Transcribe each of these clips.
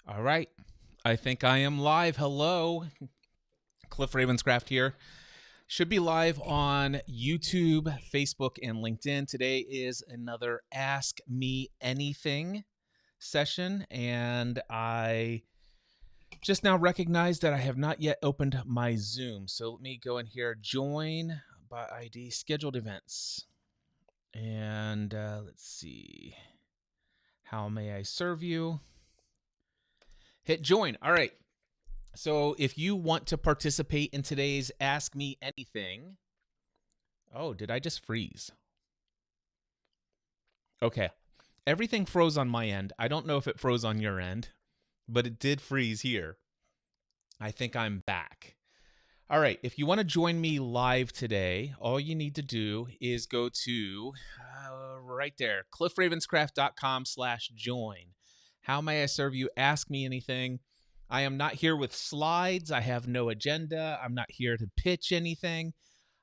All right. I think I am live. Hello. Cliff Ravenscraft here. Should be live on YouTube, Facebook, and LinkedIn. Today is another Ask Me Anything session, and I just now recognized that I have not yet opened my Zoom. So let me go in here, join by ID, scheduled events. And let's see. How may I serve you? Hit join. All right. So if you want to participate in today's Ask Me Anything. Oh, did I just freeze? Okay. Everything froze on my end. I don't know if it froze on your end, but it did freeze here. I think I'm back. All right. If you want to join me live today, all you need to do is go to right there, cliffravenscraft.com/join. How may I serve you? Ask me anything. I am not here with slides. I have no agenda. I'm not here to pitch anything.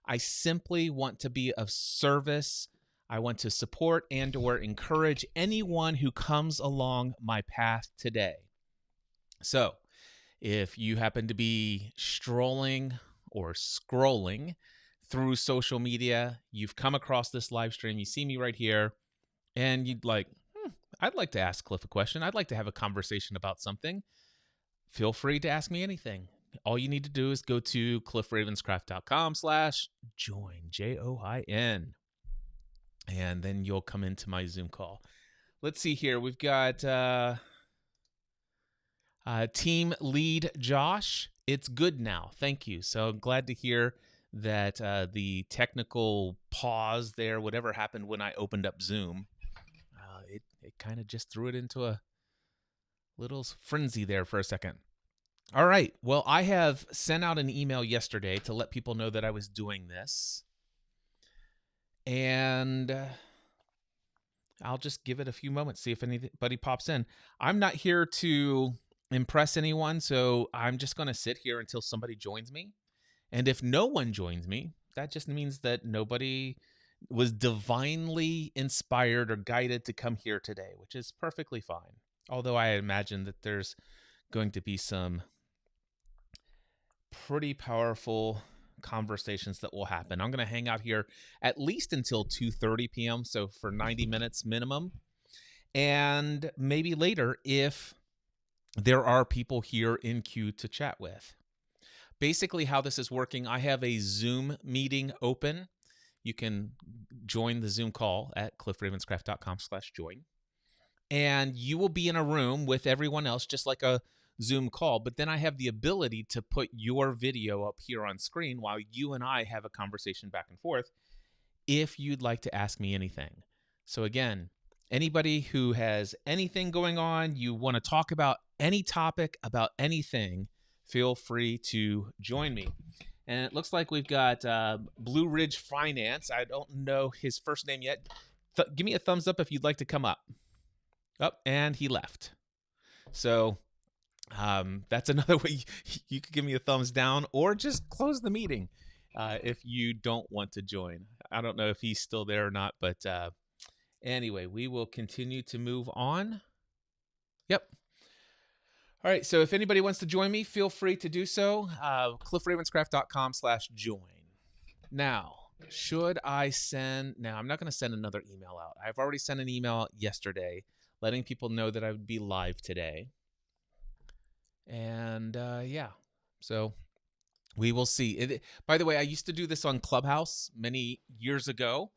I simply want to be of service. I want to support and or encourage anyone who comes along my path today. So, if you happen to be strolling or scrolling through social media, you've come across this live stream, you see me right here, and you'd like, I'd like to ask Cliff a question. I'd like to have a conversation about something. Feel free to ask me anything. All you need to do is go to cliffravenscraft.com/join, JOIN, and then you'll come into my Zoom call. Let's see here. We've got team lead Josh. It's good now. Thank you. So glad to hear that the technical pause there, whatever happened when I opened up Zoom, it kind of just threw it into a little frenzy there for a second. All right. Well, I have sent out an email yesterday to let people know that I was doing this. And I'll just give it a few moments, see if anybody pops in. I'm not here to impress anyone, so I'm just going to sit here until somebody joins me. And if no one joins me, that just means that nobody was divinely inspired or guided to come here today, which is perfectly fine. Although I imagine that there's going to be some pretty powerful conversations that will happen. I'm going to hang out here at least until 2:30 p.m., so for 90 minutes minimum. And maybe later if there are people here in queue to chat with. Basically, how this is working, I have a Zoom meeting open. You can join the Zoom call at cliffravenscraft.com/join. And you will be in a room with everyone else, just like a Zoom call. But then I have the ability to put your video up here on screen while you and I have a conversation back and forth if you'd like to ask me anything. So again, anybody who has anything going on, you want to talk about any topic, about anything, feel free to join me. And it looks like we've got Blue Ridge Finance. I don't know his first name yet. Give me a thumbs up if you'd like to come up. And he left. So that's another way you could give me a thumbs down or just close the meeting if you don't want to join. I don't know if he's still there or not, but anyway, we will continue to move on. Yep. All right, so if anybody wants to join me, feel free to do so. cliffravenscraft.com/join. Now, should I send... Now, I'm not going to send another email out. I've already sent an email yesterday letting people know that I would be live today. And yeah, so we will see. By the way, I used to do this on Clubhouse many years ago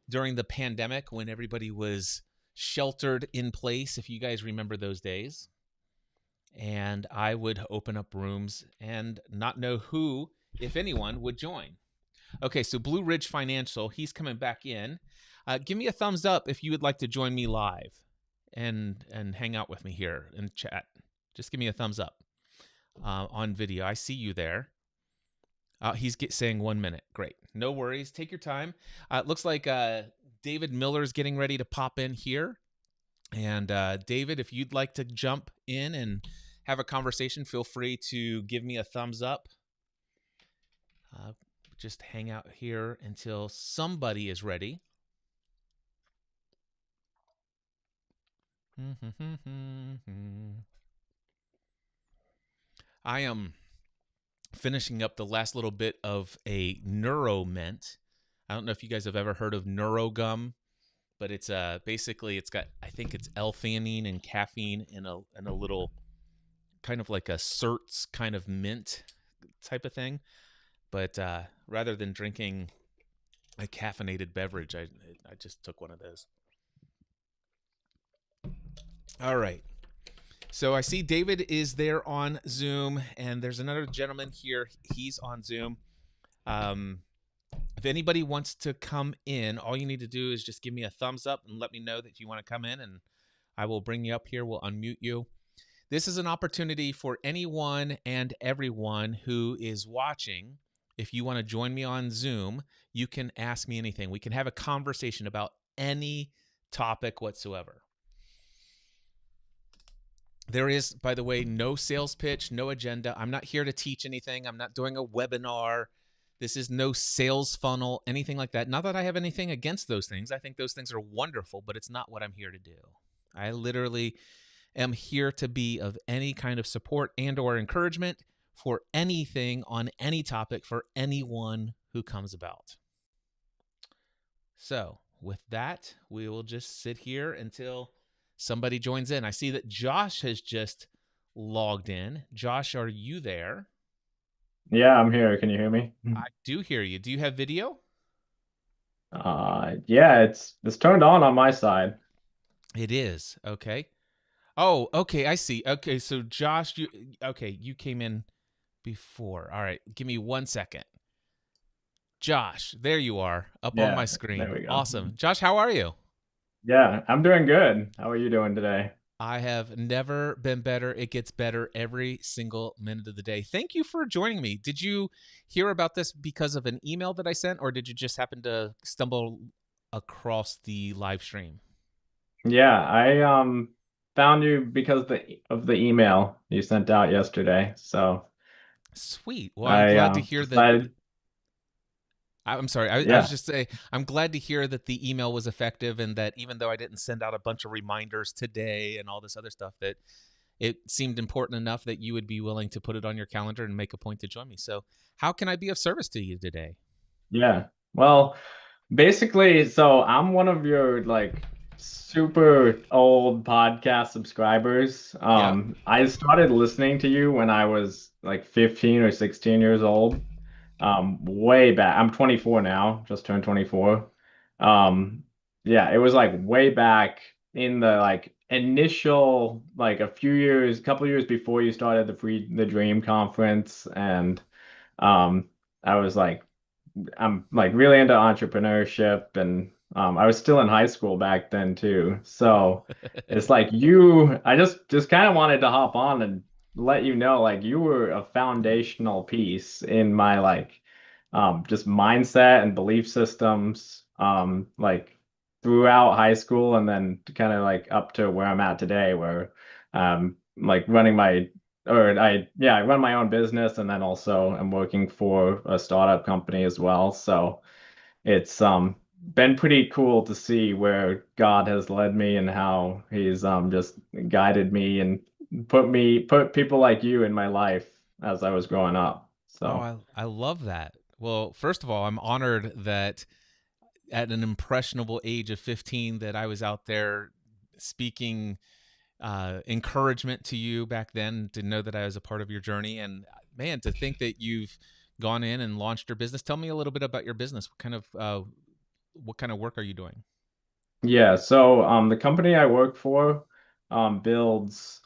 during the pandemic when everybody was sheltered in place, if you guys remember those days. And I would open up rooms and not know who, if anyone, would join. Okay, so Blue Ridge Financial, he's coming back in. Give me a thumbs up if you would like to join me live and hang out with me here and chat. Just give me a thumbs up on video. I see you there. He's saying 1 minute. Great. No worries. Take your time. It looks like David Miller is getting ready to pop in here. And David, if you'd like to jump in and have a conversation, feel free to give me a thumbs up. Just hang out here until somebody is ready. I am finishing up the last little bit of a neuro mint. I don't know if you guys have ever heard of neuro gum, but it's basically it's got, I think it's L-theanine and caffeine in a little kind of like a certs kind of mint type of thing. But rather than drinking a caffeinated beverage, I just took one of those. All right. So I see David is there on Zoom, and there's another gentleman here. He's on Zoom. If anybody wants to come in, all you need to do is just give me a thumbs up and let me know that you want to come in, and I will bring you up here. We'll unmute you. This is an opportunity for anyone and everyone who is watching. If you want to join me on Zoom, you can ask me anything. We can have a conversation about any topic whatsoever. There is, by the way, no sales pitch, no agenda. I'm not here to teach anything. I'm not doing a webinar. This is no sales funnel, anything like that. Not that I have anything against those things. I think those things are wonderful, but it's not what I'm here to do. I literally am here to be of any kind of support and or encouragement for anything on any topic for anyone who comes about. So with that, we will just sit here until somebody joins in. I see that Josh has just logged in. Josh, are you there? Yeah, I'm here. Can you hear me? I do hear you. Do you have video? Yeah, it's turned on my side. It is. Okay. Oh, okay. I see. Okay. So Josh, you came in before. All right. Give me 1 second. Josh, there you are up on my Yeah, there screen. we go. Awesome. Josh, how are you? Yeah, I'm doing good. How are you doing today? I have never been better. It gets better every single minute of the day. Thank you for joining me. Did you hear about this because of an email that I sent, or did you just happen to stumble across the live stream? Yeah, I found you because of the email you sent out yesterday. So Sweet. Well, I'm I glad to hear that. decided, I'm sorry. I was yeah, just saying, I'm glad to hear that the email was effective and that even though I didn't send out a bunch of reminders today and all this other stuff, that it seemed important enough that you would be willing to put it on your calendar and make a point to join me. So, how can I be of service to you today? yeah. Well, basically, so I'm one of your like super old podcast subscribers. Yep. I started listening to you when I was like 15 or 16 years old. Way back. I'm 24 now, just turned 24. Um, yeah, it was like way back in the like initial like a few years, couple years before you started the Dream conference and um I was like I'm like really into entrepreneurship and I was still in high school back then too. So it's like I just kind of wanted to hop on and let you know like you were a foundational piece in my like just mindset and belief systems like throughout high school and then kind of like up to where I'm at today where like running my or I run my own business and then also I'm working for a startup company as well. So it's been pretty cool to see where God has led me and how he's just guided me and put people like you in my life as I was growing up. Oh, So I love that. Well, first of all, I'm honored that at an impressionable age of 15 that I was out there speaking encouragement to you back then, to know that I was a part of your journey. And man, to think that you've gone in and launched your business. Tell me a little bit about your business. What kind of work are you doing? yeah, so the company I work for builds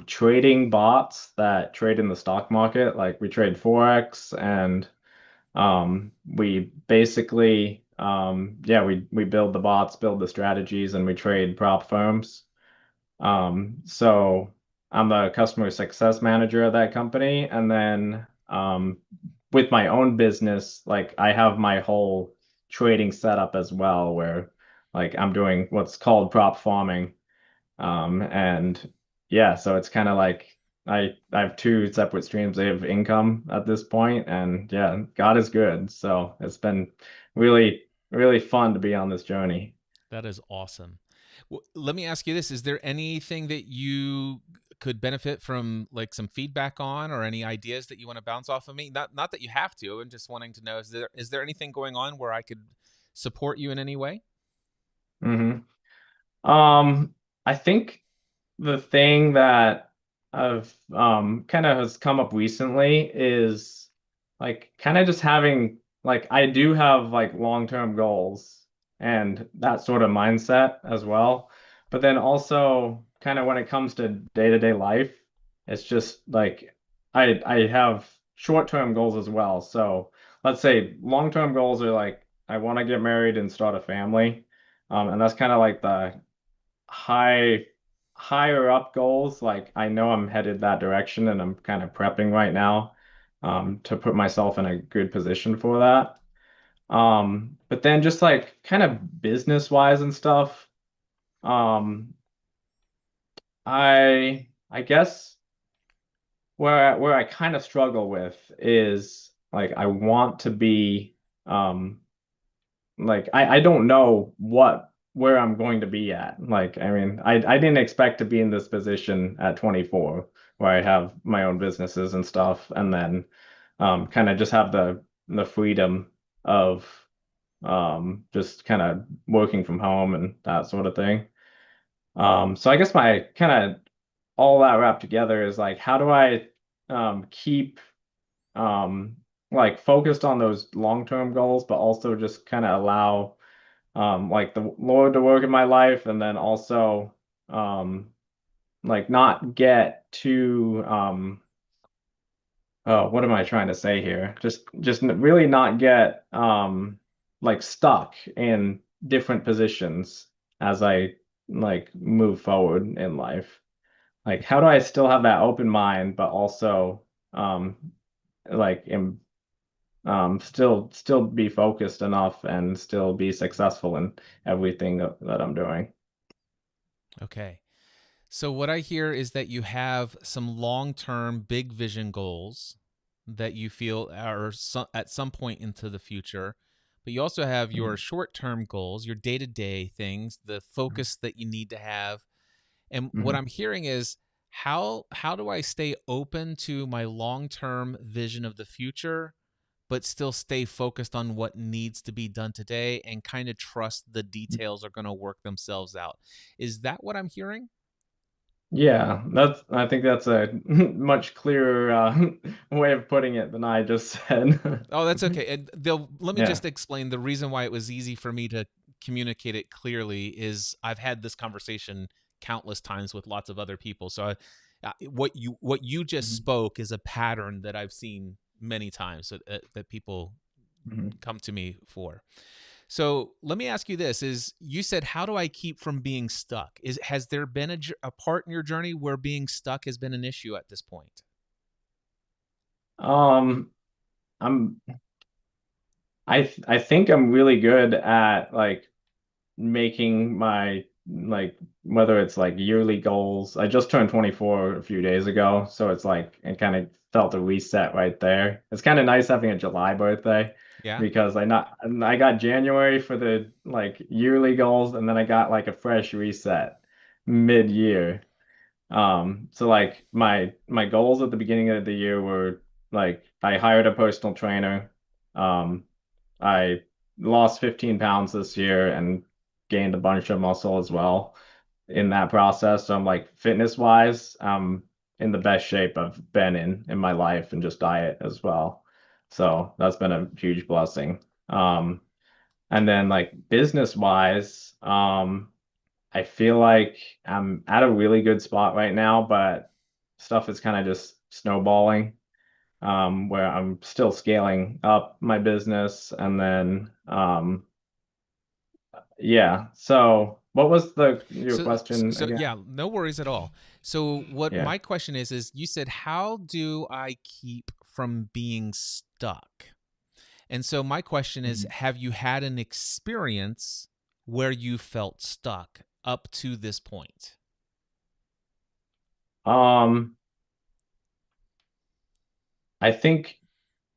trading bots that trade in the stock market. Like we trade Forex and we basically, yeah, we build the bots, build the strategies, and we trade prop firms. So I'm the customer success manager of that company, and then with my own business, like I have my whole trading setup as well, where like I'm doing what's called prop farming. And yeah, so it's kind of like I have two separate streams of income at this point, and yeah, God is good. So it's been really fun to be on this journey. That is awesome. Well, let me ask you this: is there anything that you could benefit from like some feedback on, or any ideas that you want to bounce off of me? Not that you have to. I'm just wanting to know, is there anything going on where I could support you in any way? hmm Um, I think the thing that I've kind of has come up recently is like kind of just having like I do have like long-term goals and that sort of mindset as well. But then also kind of when it comes to day-to-day life, it's just like I have short-term goals as well. So let's say long-term goals are like I want to get married and start a family. And that's kind of like the high higher up goals. Like I know I'm headed that direction and I'm kind of prepping right now to put myself in a good position for that. But then just like kind of business wise and stuff, um, I guess where I kind of struggle with is like I want to be um like I don't know where I'm going to be at. Like I mean, I didn't expect to be in this position at 24 where I have my own businesses and stuff and then kind of just have the freedom of just kind of working from home and that sort of thing. So I guess my kind of all that wrapped together is like how do I keep um like focused on those long-term goals but also just kind of allow like the Lord to work in my life and then also like not get too oh, what am I trying to say here? Just really not get like stuck in different positions as I like move forward in life. Like how do I still have that open mind but also um like still be focused enough and still be successful in everything that I'm doing. Okay. So what I hear is that you have some long-term big vision goals that you feel are at some point into the future, but you also have your Mhm. short-term goals, your day-to-day things, the focus that you need to have. And what Mhm. I'm hearing is, how do I stay open to my long-term vision of the future, but still stay focused on what needs to be done today and kind of trust the details are going to work themselves out? Is that what I'm hearing? Yeah, I think that's a much clearer way of putting it than I just said. Oh, that's okay. And let me Yeah. just explain the reason why it was easy for me to communicate it clearly is I've had this conversation countless times with lots of other people. So what you just Mhm. spoke is a pattern that I've seen many times that people Mhm. come to me for. So let me ask you this: is you said, how do I keep from being stuck? Has there been a part in your journey where being stuck has been an issue at this point? Um, I'm I think I'm really good at like making my like whether it's like yearly goals. I just turned 24 a few days ago, so it's like it kind of felt a reset right there. It's kind of nice having a July birthday Yeah. because I got January for the like yearly goals and then I got like a fresh reset mid-year. So like my goals at the beginning of the year were like I hired a personal trainer. Um, I lost 15 pounds this year and gained a bunch of muscle as well in that process. So I'm like fitness wise, in the best shape I've been in my life and just diet as well. So that's been a huge blessing. And then like business wise, I feel like I'm at a really good spot right now, but stuff is kind of just snowballing, where I'm still scaling up my business. And then, yeah. So what was your question So again? yeah, no worries at all. So what Yeah. my question is you said, how do I keep from being stuck? And so my question is, Mhm. have you had an experience where you felt stuck up to this point? Um, I think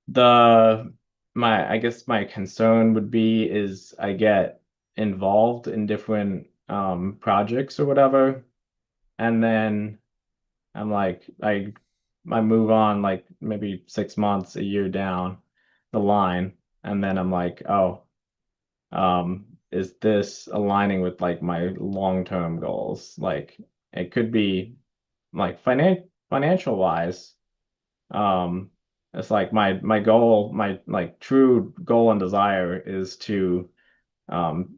the I guess my concern would be is I get involved in different projects or whatever, and then I'm like I move on like maybe 6 months, a year down the line, and then I'm like, oh, is this aligning with like my long-term goals? Like it could be like financial wise. Um, it's like my goal, my like true goal and desire is to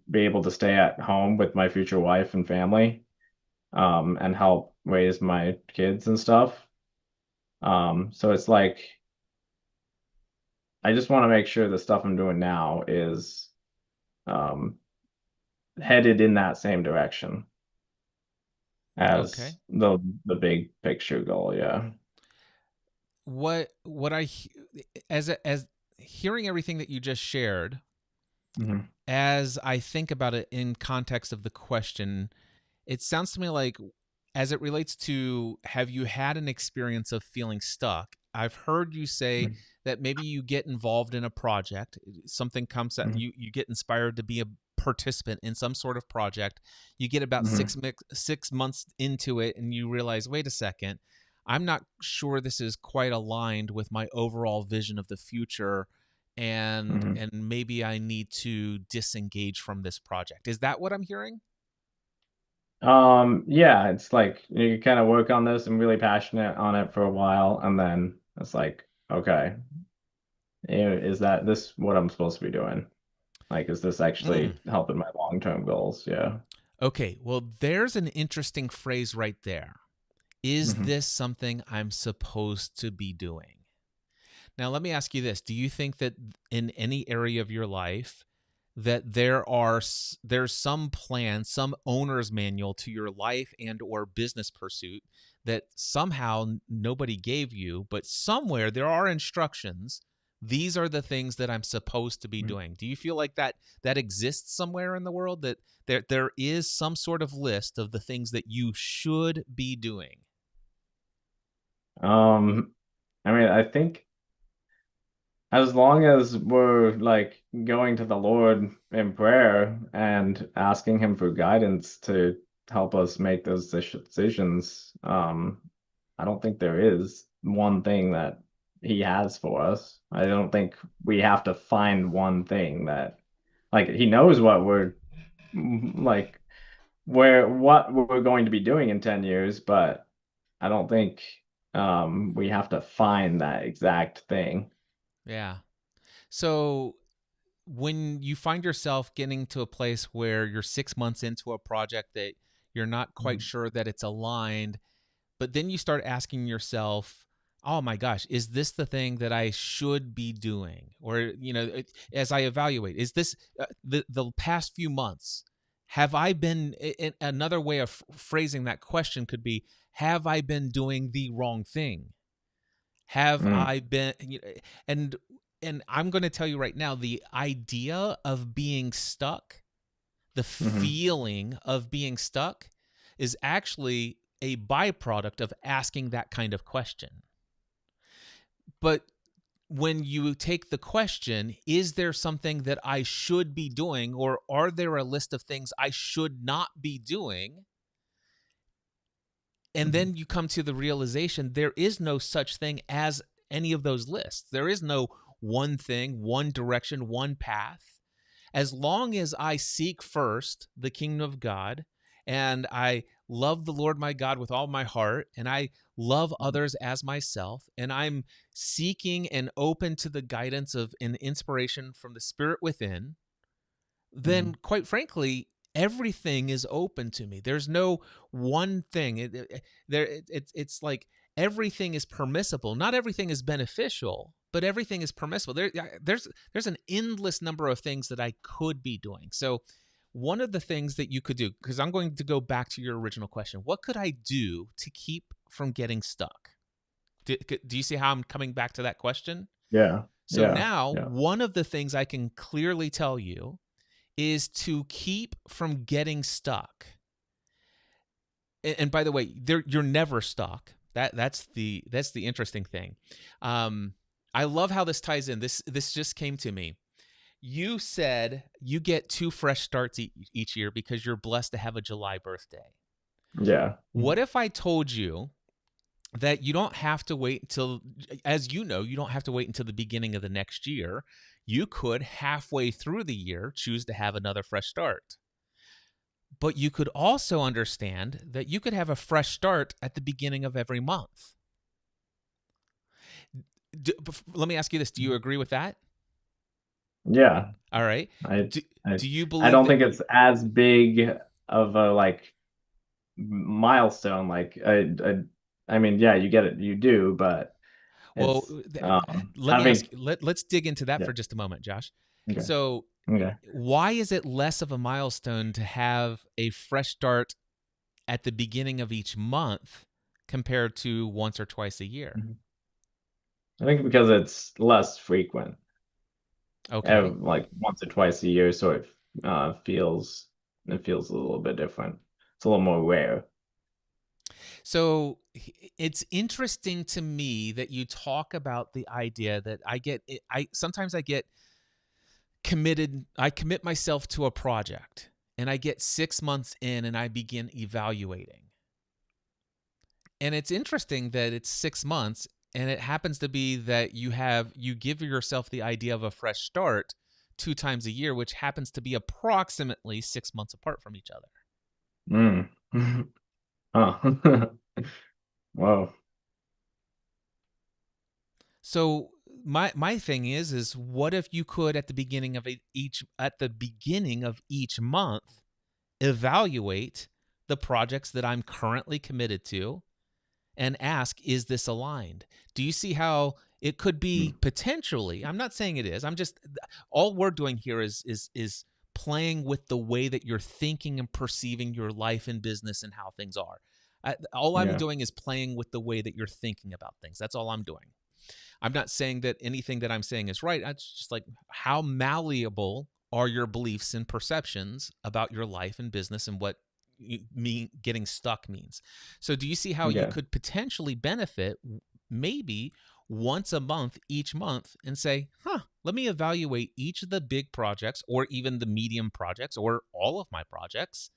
be able to stay at home with my future wife and family, and help raise my kids and stuff. So it's like I just want to make sure the stuff I'm doing now is um headed in that same direction Okay. as the big picture goal. Yeah. What as hearing everything that you just shared, Hmm. as I think about it in context of the question, it sounds to me like, as it relates to, have you had an experience of feeling stuck? I've heard you say that maybe you get involved in a project, something comes up, Hmm. you get inspired to be a participant in some sort of project. You get about Hmm. 6 months into it, and you realize, wait a second, I'm not sure this is quite aligned with my overall vision of the future, Hmm. and maybe I need to disengage from this project. Is that what I'm hearing? Yeah, it's like you kind of work on this and really passionate on it for a while, and then it's like, okay, is that this what I'm supposed to be doing? Like, is this Mm. actually helping my long-term goals? Yeah. Okay, well, there's an interesting phrase right there. Is Hmm. this something I'm supposed to be doing? Now, let me ask you this. Do you think that in any area of your life that there's some plan, some owner's manual to your life and or business pursuit that somehow nobody gave you, but somewhere there are instructions. These are the things that I'm supposed to be doing. Do you feel like that exists somewhere in the world, that there is some sort of list of the things that you should be doing? Um, I mean, I think as long as we're like going to the Lord in prayer and asking Him for guidance to help us make those decisions, I don't think there is one thing that He has for us. I don't think we have to find one thing that, like, He knows what we're like, what we're going to be doing in 10 years, but I don't think we have to find that exact thing. Yeah. So when you find yourself getting to a place where you're 6 months into a project that you're not quite sure that it's aligned, but then you start asking yourself, oh my gosh, is this the thing that I should be doing? Or, as I evaluate, is this the past few months, have I been, another way of phrasing that question could be, have I been doing the wrong thing? Have Mm, I been, and and I'm going to tell you right now, the idea of being stuck, the hmm. feeling of being stuck, is actually a byproduct of asking that kind of question. But when you take the question, is there something that I should be doing, or are there a list of things I should not be doing? And Hmm. then you come to the realization there is no such thing as any of those lists. There is no one thing, one direction, one path. As long as I seek first the kingdom of God, and I love the Lord my God with all my heart, and I love others as myself, and I'm seeking and open to the guidance of an inspiration from the Spirit within, Hmm. then quite frankly, everything is open to me. There's no one thing. It's like everything is permissible. Not everything is beneficial, but everything is permissible. There's an endless number of things that I could be doing. So one of the things that you could do, because I'm going to go back to your original question, what could I do to keep from getting stuck? Do you see how I'm coming back to that question? Yeah, So yeah, now, yeah. one of the things I can clearly tell you is to keep from getting stuck. And by the way, you're never stuck. That's the interesting thing. Um, I love how this ties in. This just came to me. You said you get two fresh starts each year because you're blessed to have a July birthday. Yeah. What if I told you that you don't have to wait until, as you know, you don't have to wait until the beginning of the next year. You could halfway through the year choose to have another fresh start. But you could also understand that you could have a fresh start at the beginning of every month. Let me ask you this. Do you agree with that? Yeah. All right. I Do, I do you I believe don't that? think it's as big of a like milestone. Like I mean, yeah, you get it, you do, but Well, it's let me ask. having Let's dig into that yeah. for just a moment, Josh. Okay. So, Okay. why is it less of a milestone to have a fresh start at the beginning of each month compared to once or twice a year? Mhm. I think because it's less frequent, Okay. like once or twice a year, so it feels a little bit different. It's a little more rare. So it's interesting to me that you talk about the idea that I sometimes I get committed, I commit myself to a project and I get 6 months in and I begin evaluating. And it's interesting that it's 6 months and it happens to be that you give yourself the idea of a fresh start 2 times a year, which happens to be approximately 6 months apart from each other. Mm. Oh. Whoa. So my thing is what if you could at the beginning of each month evaluate the projects that I'm currently committed to and ask, is this aligned? Do you see how it could be Mm. potentially? I'm not saying it is. I'm just, all we're doing here is playing with the way that you're thinking and perceiving your life and business and how things are. All I'm Yeah. doing is playing with the way that you're thinking about things. That's all I'm doing. I'm not saying that anything that I'm saying is right. It's just like, how malleable are your beliefs and perceptions about your life and business and what getting stuck means. So do you see how you Okay. could potentially benefit maybe once a month each month and say, let me evaluate each of the big projects or even the medium projects or all of my projects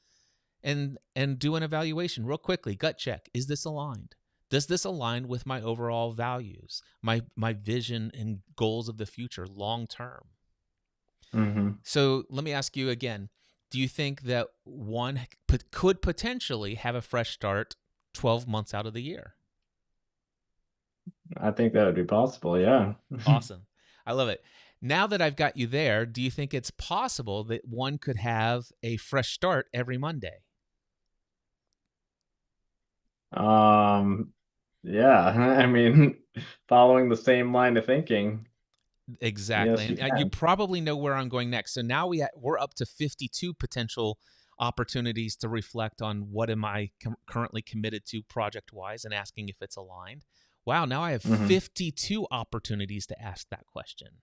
and do an evaluation real quickly, gut check. Is this aligned? Does this align with my overall values, my vision and goals of the future long term? Hmm. So let me ask you again. Do you think that one could potentially have a fresh start 12 months out of the year? I think that would be possible, yeah. Awesome. I love it. Now that I've got you there, do you think it's possible that one could have a fresh start every Monday? Um, yeah, I mean, following the same line of thinking, Exactly. yes, you And you can. probably know where I'm going next. So now we're up to 52 potential opportunities to reflect on what am I currently committed to project wise and asking if it's aligned. Wow, now I have Hmm. 52 opportunities to ask that question.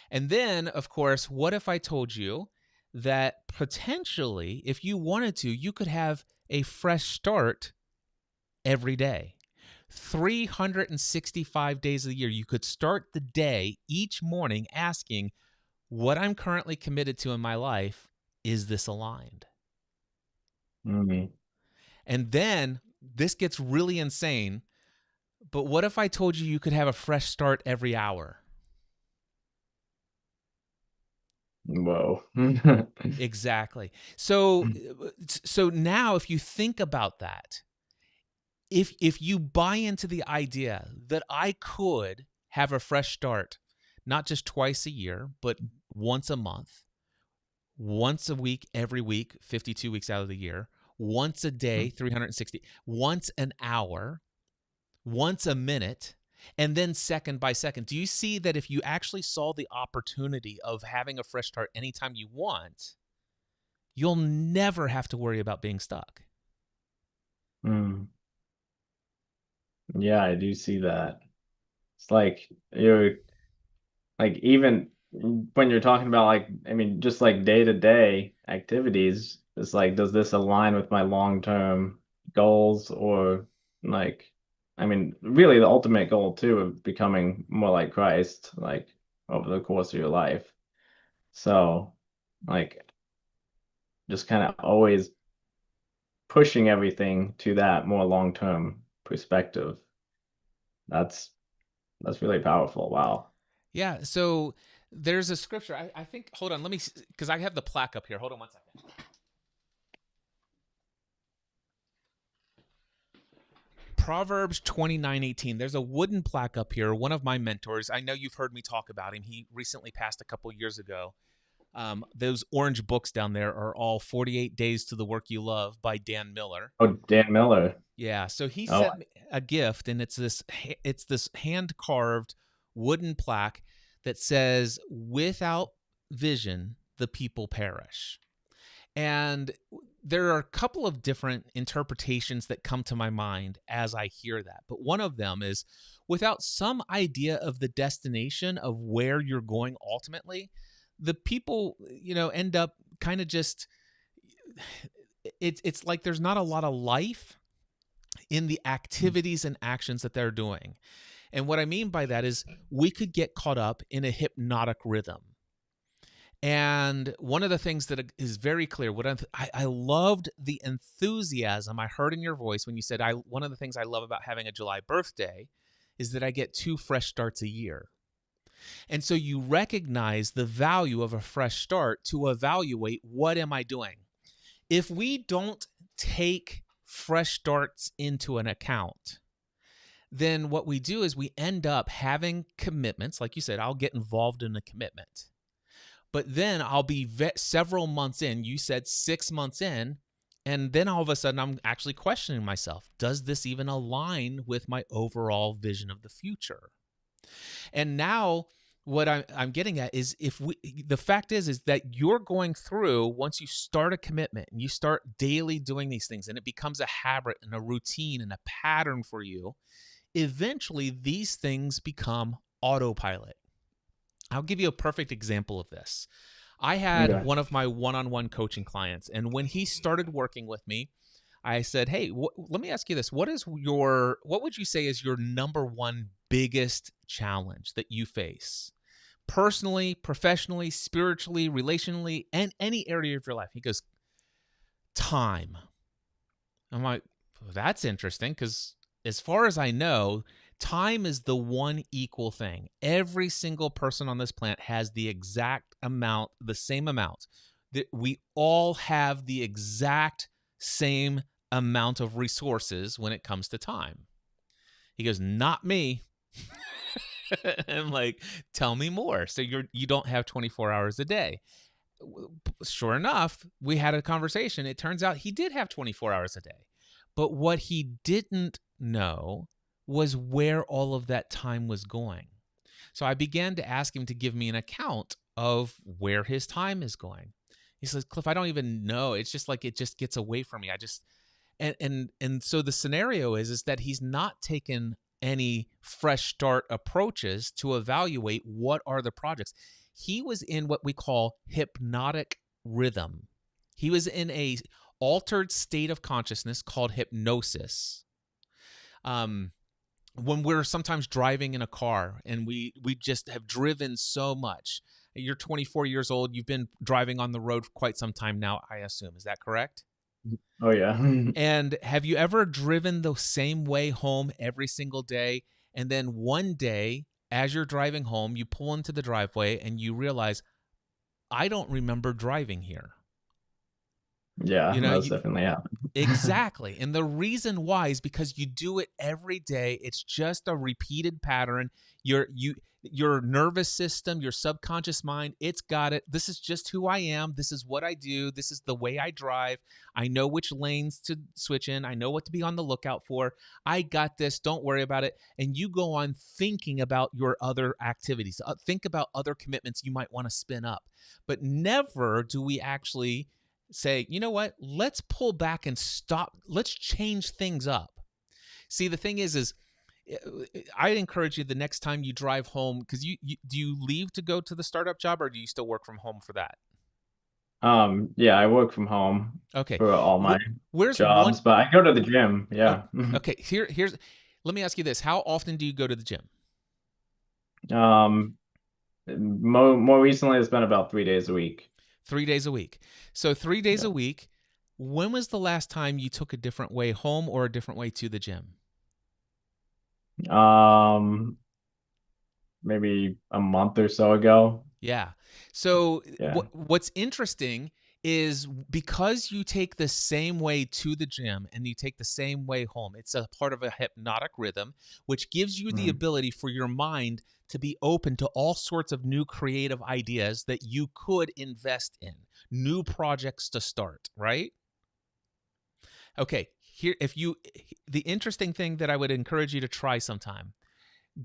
And then, of course, what if I told you that potentially, if you wanted to, you could have a fresh start every day? 365 days of the year, you could start the day each morning asking, what I'm currently committed to in my life, is this aligned? Hmm. And then this gets really insane. But what if I told you you could have a fresh start every hour? Whoa. Exactly. So now if you think about that, if you buy into the idea that I could have a fresh start, not just twice a year, but once a month, once a week, every week, 52 weeks out of the year, once a day, 360, once an hour, once a minute, and then second by second. Do you see that if you actually saw the opportunity of having a fresh start anytime you want, you'll never have to worry about being stuck? Mm. Yeah, I do see that. It's like you're like even when you're talking about like I mean just like day-to-day activities, it's like does this align with my long-term goals or like I mean really the ultimate goal too of becoming more like Christ like over the course of your life. So like just kind of always pushing everything to that more long-term perspective. That's that's really powerful. Wow. Yeah. So there's a scripture. I think. Hold on. Let me, because I have the plaque up here. Hold on one second. Proverbs 29:18. There's a wooden plaque up here. One of my mentors. I know you've heard me talk about him. He recently passed a couple years ago. Those orange books down there are all 48 Days to the Work You Love by Dan Miller. Oh, Dan Miller. Yeah, so he Oh, sent me a gift, and it's this hand carved wooden plaque that says, "Without vision, the people perish." And there are a couple of different interpretations that come to my mind as I hear that. But one of them is, without some idea of the destination of where you're going ultimately, the people, end up kind of just, it's like there's not a lot of life in the activities and actions that they're doing. And what I mean by that is we could get caught up in a hypnotic rhythm. And one of the things that is very clear, I loved the enthusiasm I heard in your voice when you said, one of the things I love about having a July birthday is that I get 2 fresh starts a year. And so you recognize the value of a fresh start to evaluate, what am I doing? If we don't take fresh starts into an account, then what we do is we end up having commitments. Like you said, I'll get involved in a commitment. But then I'll be several months in. You said 6 months in. And then all of a sudden, I'm actually questioning myself. Does this even align with my overall vision of the future? And now what I'm getting at is, the fact is that you're going through, once you start a commitment and you start daily doing these things, and it becomes a habit and a routine and a pattern for you, eventually these things become autopilot. I'll give you a perfect example of this. I had okay. one of my one-on-one coaching clients, and when he started working with me, I said, "Hey, let me ask you this. What would you say is your number one biggest challenge that you face? Personally, professionally, spiritually, relationally, and any area of your life?" He goes, "Time." I'm like, well, that's interesting, because as far as I know, time is the one equal thing. Every single person on this planet has the exact amount, the same amount. That we all have the exact same amount of resources when it comes to time. He goes, "Not me." I'm like, "Tell me more." So you don't have 24 hours a day. Sure enough, we had a conversation. It turns out he did have 24 hours a day. But what he didn't know was where all of that time was going. So I began to ask him to give me an account of where his time is going. He says, "Cliff, I don't even know. It's just like it just gets away from me. I just..." And so the scenario is that he's not taken any fresh start approaches to evaluate what are the projects. He was in what we call hypnotic rhythm. He was in a altered state of consciousness called hypnosis. When we're sometimes driving in a car and we just have driven so much. You're 24 years old. You've been driving on the road for quite some time now, I assume. Is that correct? Oh yeah. And have you ever driven the same way home every single day, and then one day, as you're driving home, you pull into the driveway and you realize, I don't remember driving here. Yeah, You know, that's you, definitely happened. Exactly. And the reason why is because you do it every day. It's just a repeated pattern. Your nervous system, your subconscious mind, it's got it. This is just who I am. This is what I do. This is the way I drive. I know which lanes to switch in. I know what to be on the lookout for. I got this. Don't worry about it. And you go on thinking about your other activities. Think about other commitments you might want to spin up. But never do we actually say, you know what, let's pull back and stop. Let's change things up. See, the thing is I encourage you, the next time you drive home, because do you leave to go to the startup job, or do you still work from home for that? Yeah, I work from home Okay. for all my Where's one? jobs, but I go to the gym. Yeah. Okay. Here's. Let me ask you this: how often do you go to the gym? Um, more recently, it's been about 3 days a week. 3 days a week. So 3 days Yeah. a week. When was the last time you took a different way home or a different way to the gym? Um, maybe a month or so ago. Yeah. So Yeah. what's interesting is because you take the same way to the gym and you take the same way home, it's a part of a hypnotic rhythm, which gives you the Hmm. ability for your mind to be open to all sorts of new creative ideas that you could invest in, new projects to start, right? Okay, here if you the interesting thing that I would encourage you to try sometime,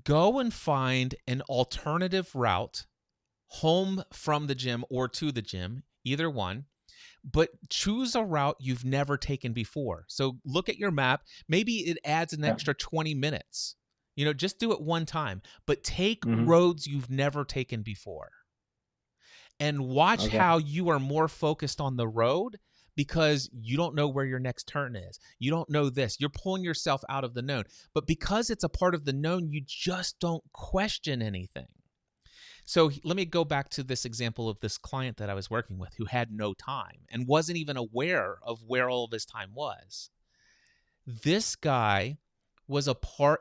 go and find an alternative route home from the gym or to the gym, either one, but choose a route you've never taken before. So look at your map. Maybe it adds an Yeah. extra 20 minutes. Just do it one time, but take Hmm. roads you've never taken before and watch Okay. how you are more focused on the road because you don't know where your next turn is. You don't know this. You're pulling yourself out of the known. But because it's a part of the known, you just don't question anything. So let me go back to this example of this client that I was working with who had no time and wasn't even aware of where all of his time was. This guy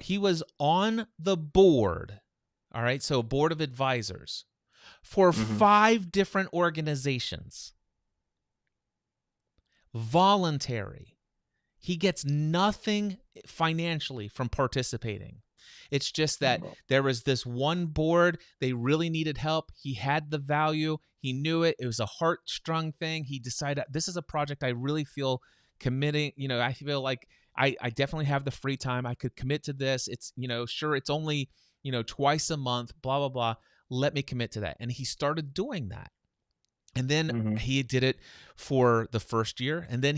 he was on the board, all right, so board of advisors for Hmm. 5 different organizations, voluntary. He gets nothing financially from participating. It's just that there was this one board. They really needed help. He had the value. He knew it. It was a heartstrung thing. He decided this is a project I really feel committing. I feel like I definitely have the free time. I could commit to this. It's, sure, it's only, twice a month, blah, blah, blah. Let me commit to that. And he started doing that. And then Hmm. he did it for the first year. And then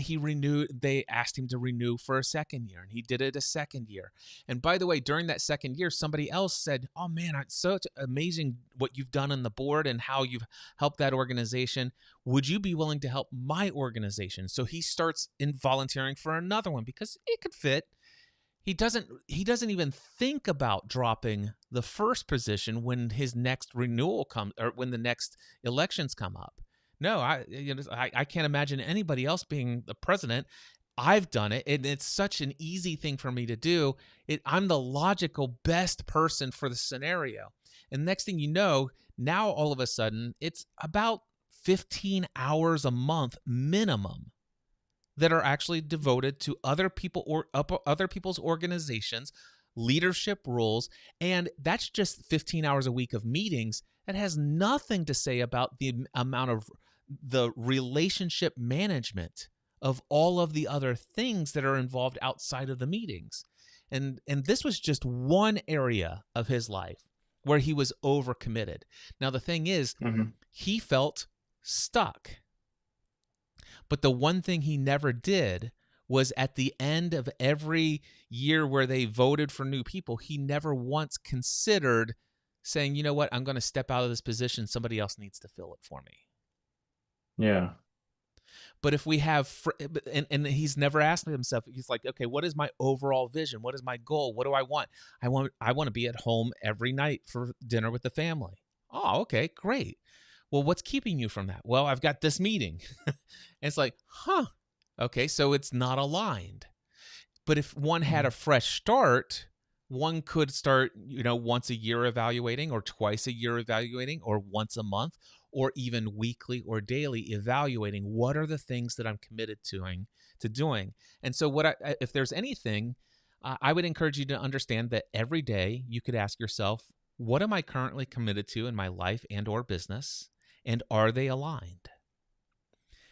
they asked him to renew for a second year. And he did it a second year. And by the way, during that second year, somebody else said, "Oh man, it's so amazing what you've done on the board and how you've helped that organization. Would you be willing to help my organization?" So he starts in volunteering for another one because it could fit. He doesn't even think about dropping the first position when his next renewal comes or when the next elections come up. No, I can't imagine anybody else being the president. I've done it, and it's such an easy thing for me to do. I'm the logical best person for the scenario. And next thing you know, now all of a sudden it's about 15 hours a month minimum that are actually devoted to other people's organizations, leadership roles, and that's just 15 hours a week of meetings. That has nothing to say about the amount of the relationship management of all of the other things that are involved outside of the meetings. And this was just one area of his life where he was overcommitted. Now the thing is, Hmm. he felt stuck. But the one thing he never did was at the end of every year where they voted for new people, he never once considered saying, "You know what, I'm going to step out of this position. Somebody else needs to fill it for me." Yeah. But if we have, and he's never asked himself, he's like, "Okay, what is my overall vision? What is my goal? What do I want? I want to be at home every night for dinner with the family." Oh, okay, great. Well, what's keeping you from that? Well, I've got this meeting. And it's like, huh, okay, so it's not aligned. But if one had a Mhm. fresh start, one could start, once a year evaluating, or twice a year evaluating, or once a month, or even weekly or daily evaluating what are the things that I'm committed to doing. And so if there's anything, I would encourage you to understand that every day you could ask yourself, what am I currently committed to in my life and or business? And are they aligned?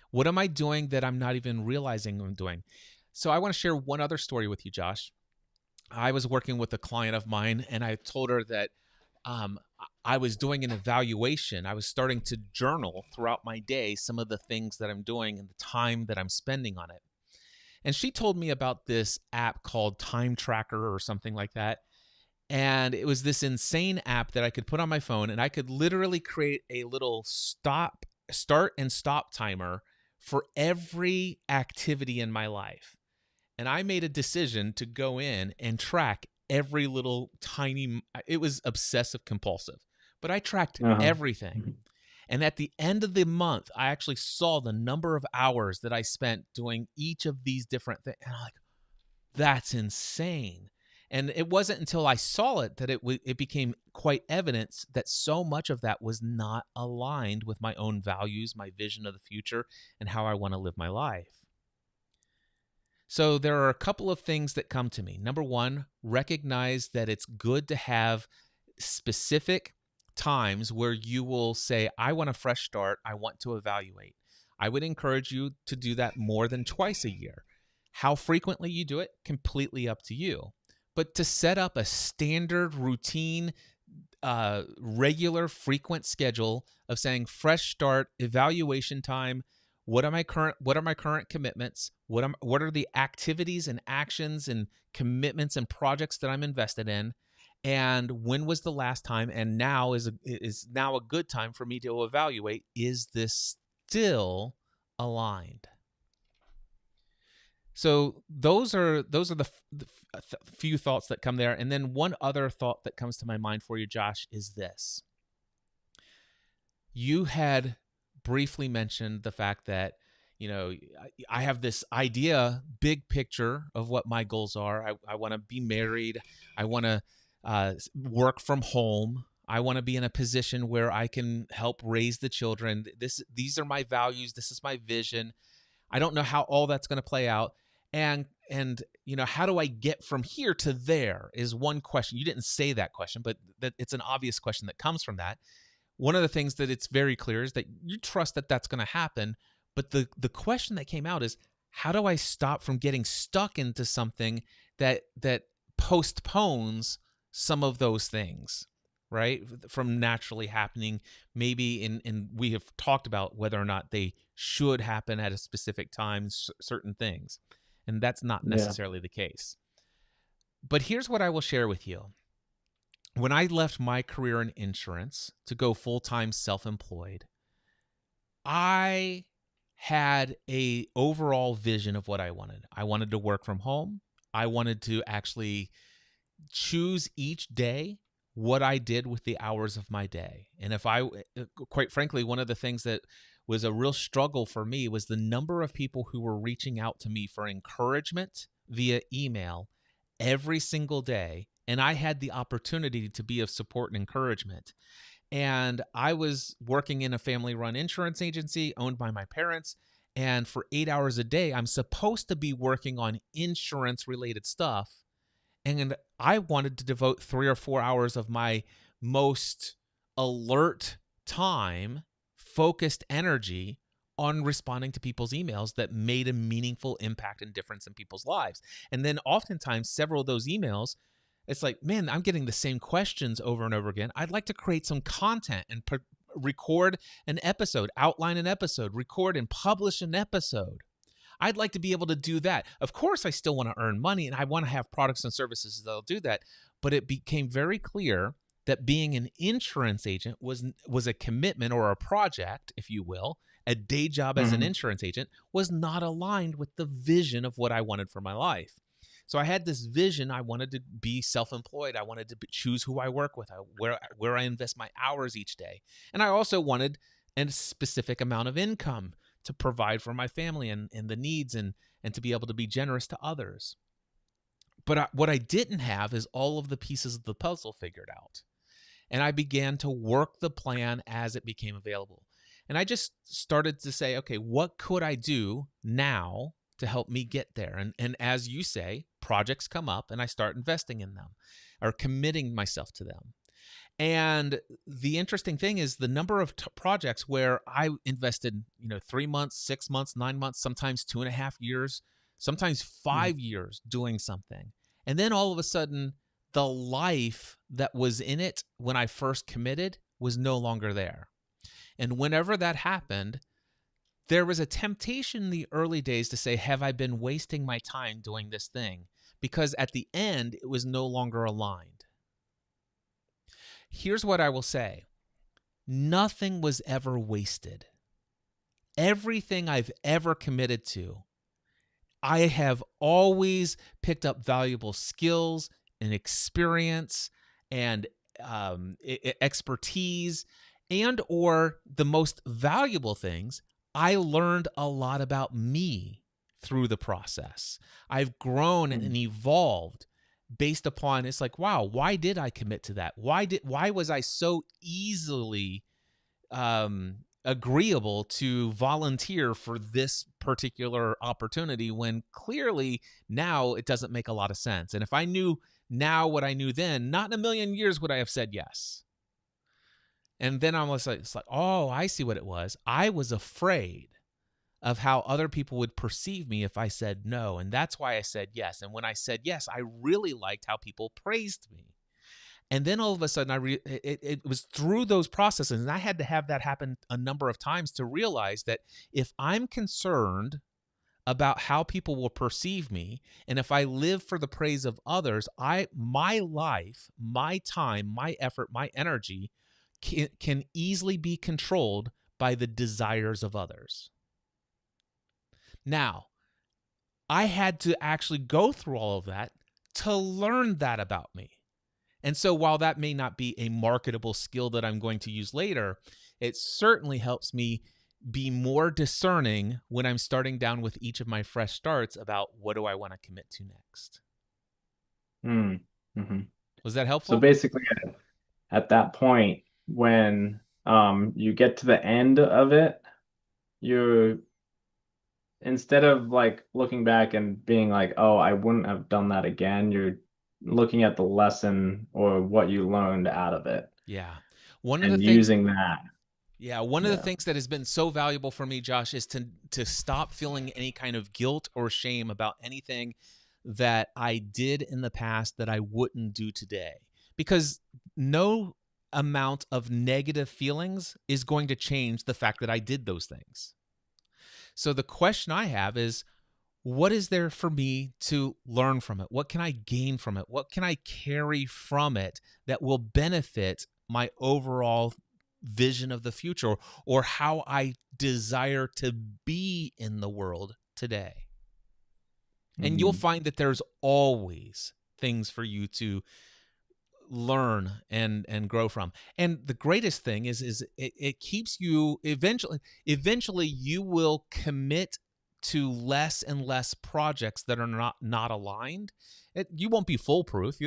What am I doing that I'm not even realizing I'm doing? So I want to share one other story with you, Josh. I was working with a client of mine, and I told her that um, I was doing an evaluation. I was starting to journal throughout my day some of the things that I'm doing and the time that I'm spending on it. And she told me about this app called Time Tracker or something like that. And it was this insane app that I could put on my phone, and I could literally create a little start and stop timer for every activity in my life. And I made a decision to go in and track every little tiny, it was obsessive compulsive, but I tracked Uh-huh. everything. And at the end of the month, I actually saw the number of hours that I spent doing each of these different things. And I'm like, that's insane. And it wasn't until I saw it that it became quite evident that so much of that was not aligned with my own values, my vision of the future, and how I want to live my life. So there are a couple of things that come to me. Number one, recognize that it's good to have specific times where you will say, I want a fresh start. I want to evaluate. I would encourage you to do that more than twice a year. How frequently you do it, completely up to you. But to set up a standard routine, regular, frequent schedule of saying fresh start, evaluation time, what are my current commitments? What are the activities and actions and commitments and projects that I'm invested in? And when was the last time? And now is now a good time for me to evaluate, is this still aligned? So those are the few thoughts that come there. And then one other thought that comes to my mind for you, Josh, is this. You had briefly mentioned the fact that, I have this idea, big picture of what my goals are. I want to be married. I want to work from home. I want to be in a position where I can help raise the children. These are my values. This is my vision. I don't know how all that's going to play out. And how do I get from here to there is one question. You didn't say that question, but that it's an obvious question that comes from that. One of the things that it's very clear is that you trust that that's going to happen. But the question that came out is, how do I stop from getting stuck into something that postpones some of those things, right, from naturally happening? Maybe in we have talked about whether or not they should happen at a specific time, certain things. And that's not necessarily the case. But here's what I will share with you. When I left my career in insurance to go full-time self-employed, I had a overall vision of what I wanted. I wanted to work from home. I wanted to actually choose each day what I did with the hours of my day. And quite frankly, one of the things that was a real struggle for me was the number of people who were reaching out to me for encouragement via email every single day. And I had the opportunity to be of support and encouragement. And I was working in a family-run insurance agency owned by my parents. And for 8 hours a day, I'm supposed to be working on insurance-related stuff. And I wanted to devote 3 or 4 hours of my most alert time, focused energy on responding to people's emails that made a meaningful impact and difference in people's lives. And then oftentimes, several of those emails, it's like, man, I'm getting the same questions over and over again. I'd like to create some content and record an episode, outline an episode, record and publish an episode. I'd like to be able to do that. Of course, I still want to earn money and I want to have products and services that'll do that. But it became very clear that being an insurance agent was a commitment or a project, if you will. A day job as an insurance agent was not aligned with the vision of what I wanted for my life. So I had this vision. I wanted to be self-employed. I wanted to choose who I work with, where I invest my hours each day. And I also wanted a specific amount of income to provide for my family and the needs and to be able to be generous to others. But what I didn't have is all of the pieces of the puzzle figured out. And I began to work the plan as it became available. And I just started to say, okay, what could I do now to help me get there? And as you say, projects come up and I start investing in them or committing myself to them. And the interesting thing is the number of projects where I invested, 3 months, 6 months, 9 months, sometimes 2.5 years, sometimes 5 years doing something. And then all of a sudden, the life that was in it when I first committed was no longer there. And whenever that happened, there was a temptation in the early days to say, have I been wasting my time doing this thing? Because at the end, it was no longer aligned. Here's what I will say. Nothing was ever wasted. Everything I've ever committed to, I have always picked up valuable skills and experience and expertise, and or the most valuable things, I learned a lot about me through the process. I've grown and evolved based upon, it's like, wow, why did I commit to that? Why was I so easily agreeable to volunteer for this particular opportunity when clearly now it doesn't make a lot of sense? And if I knew now what I knew then, not in a million years would I have said yes. And then I was like, it's like, oh, I see what it was. I was afraid of how other people would perceive me if I said no. And that's why I said yes. And when I said yes, I really liked how people praised me. And then all of a sudden, it was through those processes, and I had to have that happen a number of times to realize that if I'm concerned about how people will perceive me, and if I live for the praise of others, my life, my time, my effort, my energy can easily be controlled by the desires of others. Now, I had to actually go through all of that to learn that about me. And so while that may not be a marketable skill that I'm going to use later, it certainly helps me be more discerning when I'm starting down with each of my fresh starts about what do I want to commit to next. Mm-hmm. Was that So helpful? basically, at that point, when you get to the end of it, you're instead of like looking back and being like, oh, I wouldn't have done that again, you're looking at the lesson or what you learned out of it Yeah. One of the and things using that. one of the Yeah. things that has been so valuable for me, Josh, is to stop feeling any kind of guilt or shame about anything that I did in the past that I wouldn't do today. Because no amount of negative feelings is going to change the fact that I did those things. So the question I have is, what is there for me to learn from it? What can I gain from it? What can I carry from it that will benefit my overall vision of the future, or how I desire to be in the world today? And you'll Mm-hmm. find that there's always things for you to learn and grow from. And the greatest thing is it keeps you eventually you will commit to less and less projects that are not aligned. You won't be foolproof.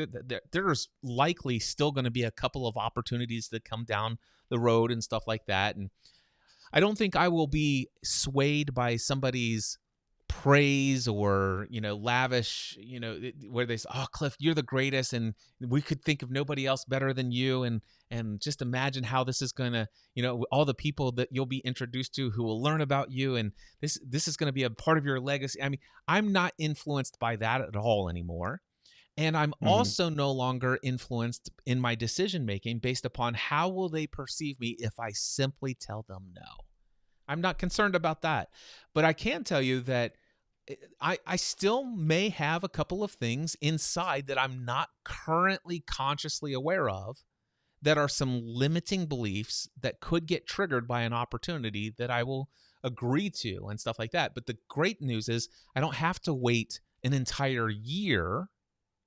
There's likely still going to be a couple of opportunities that come down the road and stuff like that. And I don't think I will be swayed by somebody's praise or lavish, where they say, oh, Cliff, you're the greatest and we could think of nobody else better than you, and just imagine how this is gonna, all the people that you'll be introduced to who will learn about you, and this is going to be a part of your legacy. I mean, I'm not influenced by that at all anymore. And I'm Mm-hmm. also no longer influenced in my decision making based upon how will they perceive me if I simply tell them no. I'm not concerned about that. But I can tell you that I still may have a couple of things inside that I'm not currently consciously aware of that are some limiting beliefs that could get triggered by an opportunity that I will agree to and stuff like that. But the great news is I don't have to wait an entire year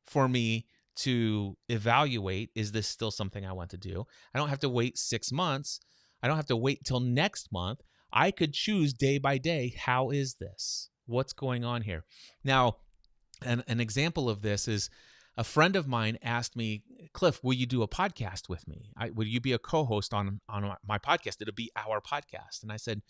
for me to evaluate, is this still something I want to do? I don't have to wait 6 months. I don't have to wait till next month. I could choose day by day. How is this? What's going on here? Now, an example of this is a friend of mine asked me, Cliff, will you do a podcast with me? Will you be a co-host on my podcast? It'll be our podcast. And I said,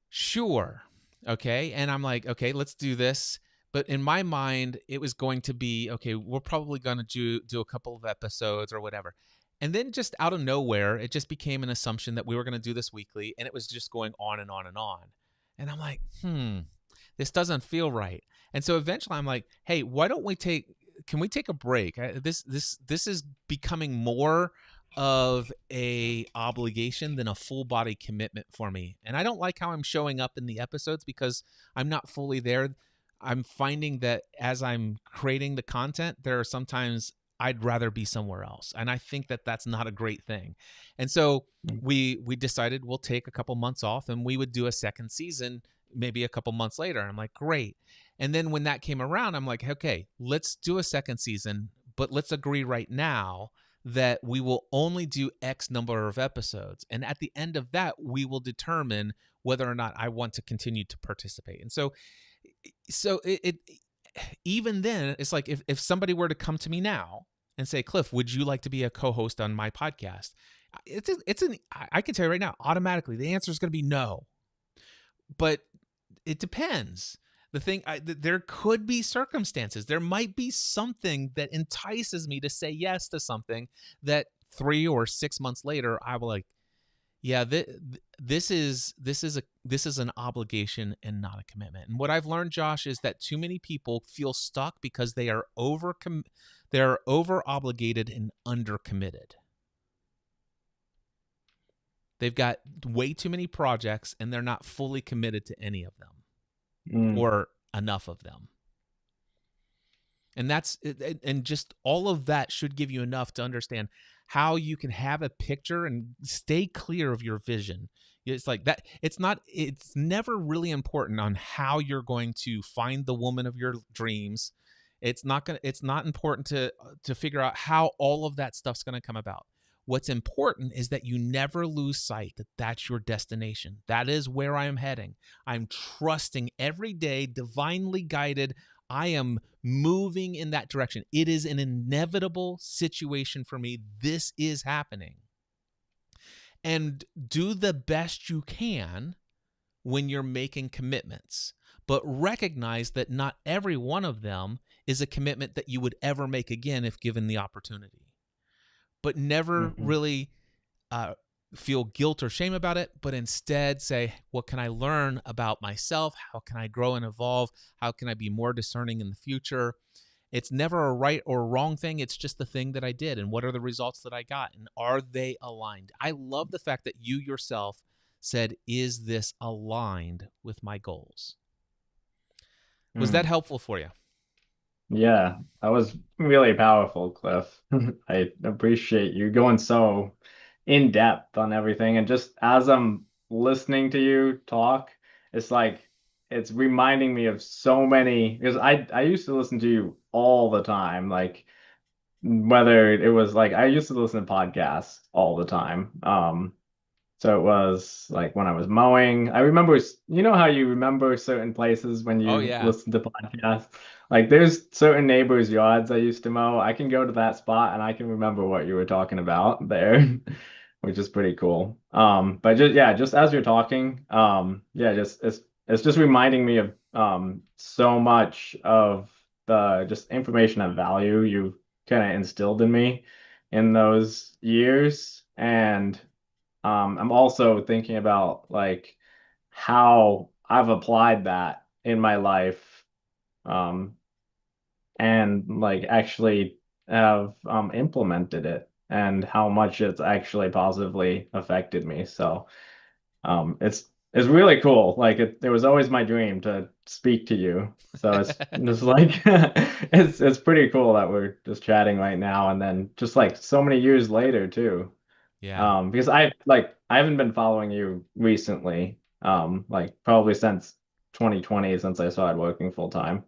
sure. Okay. And I'm like, okay, let's do this. But in my mind, it was going to be, okay, we're probably going to do a couple of episodes or whatever. And then just out of nowhere, it just became an assumption that we were going to do this weekly. And it was just going on and on and on. And I'm like, this doesn't feel right. And so eventually I'm like, hey, why don't can we take a break? This is becoming more of a obligation than a full body commitment for me. And I don't like how I'm showing up in the episodes because I'm not fully there. I'm finding that as I'm creating the content, there are sometimes I'd rather be somewhere else. And I think that that's not a great thing. And so we decided we'll take a couple months off and we would do a second season maybe a couple months later. I'm like, great. And then when that came around, I'm like, okay, let's do a second season, but let's agree right now that we will only do X number of episodes. And at the end of that, we will determine whether or not I want to continue to participate. And so even then, it's like if somebody were to come to me now and say, Cliff, would you like to be a co-host on my podcast? I can tell you right now, automatically, the answer is going to be no. But it depends. There could be circumstances. There might be something that entices me to say yes to something that 3 or 6 months later, I will like, yeah, this is an obligation and not a commitment. And what I've learned, Josh, is that too many people feel stuck because they're over obligated and under committed. They've got way too many projects and they're not fully committed to any of them or enough of them. And just all of that should give you enough to understand how you can have a picture and stay clear of your vision. It's like that. It's never really important on how you're going to find the woman of your dreams. It's not important to figure out how all of that stuff's going to come about. What's important is that you never lose sight that that's your destination. That is where I am heading. I'm trusting every day, divinely guided. I am moving in that direction. It is an inevitable situation for me. This is happening. And do the best you can when you're making commitments, but recognize that not every one of them is a commitment that you would ever make again if given the opportunity. But never really feel guilt or shame about it, but instead say, what can I learn about myself? How can I grow and evolve? How can I be more discerning in the future? It's never a right or wrong thing. It's just the thing that I did. And what are the results that I got? And are they aligned? I love the fact that you yourself said, is this aligned with my goals? Was that helpful for you? Yeah, that was really powerful, Cliff. I appreciate you going so in depth on everything. And just as I'm listening to you talk, it's like it's reminding me of so many because I used to listen to you all the time, like whether it was like I used to listen to podcasts all the time. So it was like when I was mowing. I remember, you know how you remember certain places when Oh, you yeah. listen to podcasts? Like there's certain neighbors' yards I used to mow. I can go to that spot and I can remember what you were talking about there, which is pretty cool. But just yeah, just as you're talking, yeah, just it's just reminding me of so much of the just information and value you kind of instilled in me in those years. And I'm also thinking about like how I've applied that in my life, um, and like actually have implemented it and how much it's actually positively affected me. So it's really cool. Like it was always my dream to speak to you. So it's like it's pretty cool that we're just chatting right now and then just like so many years later too. Yeah. Because I haven't been following you recently, like probably since 2020 since I started working full time.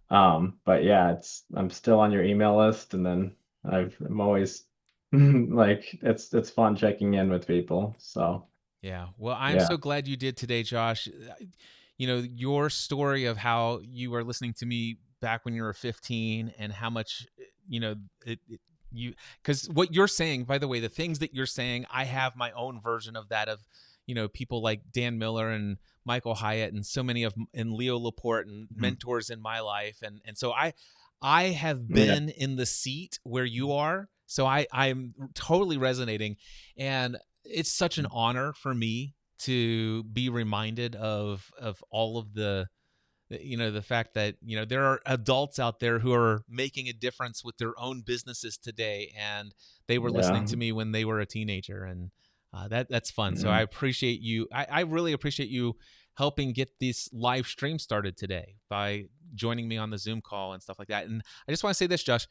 But yeah, I'm still on your email list, and then I'm always like it's fun checking in with people. So Yeah. Well, I'm yeah, so glad you did today, Josh. You know, your story of how you were listening to me back when you were 15 and how much, you, because what you're saying, by the way, the things that you're saying, I have my own version of that of, people like Dan Miller and Michael Hyatt and so many and Leo Laporte and Mhm. mentors in my life. And so I have Yeah, been in the seat where you are. So I'm totally resonating. And it's such an honor for me to be reminded of all of the fact that there are adults out there who are making a difference with their own businesses today, and they were listening yeah, to me when they were a teenager, and that's fun. So I mm, appreciate you. I really appreciate you helping get this live stream started today by joining me on the Zoom call and stuff like that. And I just want to say this, Josh,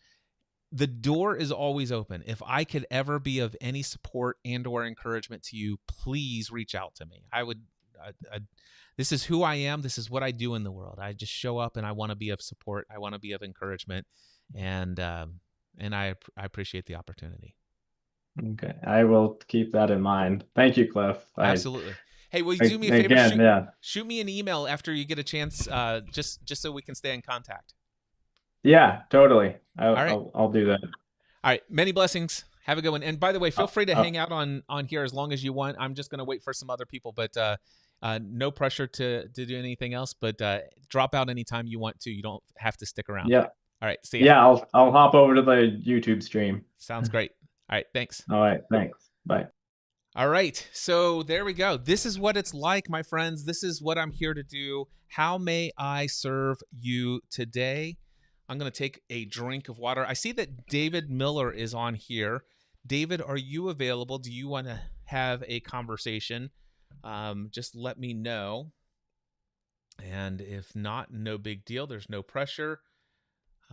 the door is always open. If I could ever be of any support and or encouragement to you, please reach out to me. This is who I am. This is what I do in the world. I just show up and I want to be of support. I want to be of encouragement, and I appreciate the opportunity. okay. I will keep that in mind. Thank you, Cliff. Absolutely. Hey, will you do me a favor? Again, yeah. Shoot me an email after you get a chance, just so we can stay in contact. Yeah, totally. All right. I'll do that. All right. Many blessings. Have a good one. And by the way, feel Uh, free to uh, hang out on here as long as you want. I'm just going to wait for some other people, but no pressure to do anything else. But drop out anytime you want to. You don't have to stick around. yeah. All right. See ya. Yeah, I'll hop over to the YouTube stream. Sounds great. All right. Thanks. All right, thanks. Bye. All right. So there we go. This is what it's like, my friends. This is what I'm here to do. How may I serve you today? I'm going to take a drink of water. I see that David Miller is on here. David, are you available? Do you want to have a conversation? Just let me know. And if not, no big deal. There's no pressure.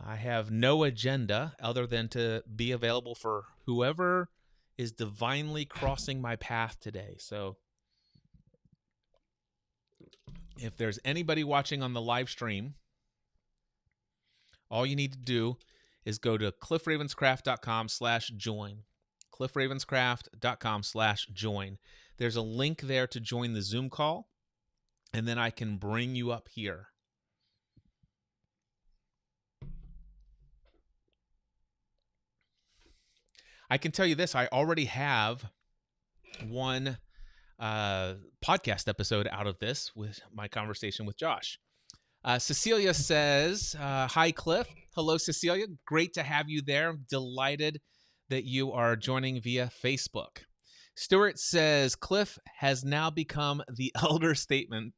I have no agenda other than to be available for whoever is divinely crossing my path today. So if there's anybody watching on the live stream, all you need to do is go to cliffravenscraft.com/join. cliffravenscraft.com/join. There's a link there to join the Zoom call, and then I can bring you up here. I can tell you this, I already have one podcast episode out of this with my conversation with Josh. Cecilia says, hi, Cliff. Hello, Cecilia. Great to have you there. Delighted that you are joining via Facebook. Stuart says, Cliff has now become the elder statesman,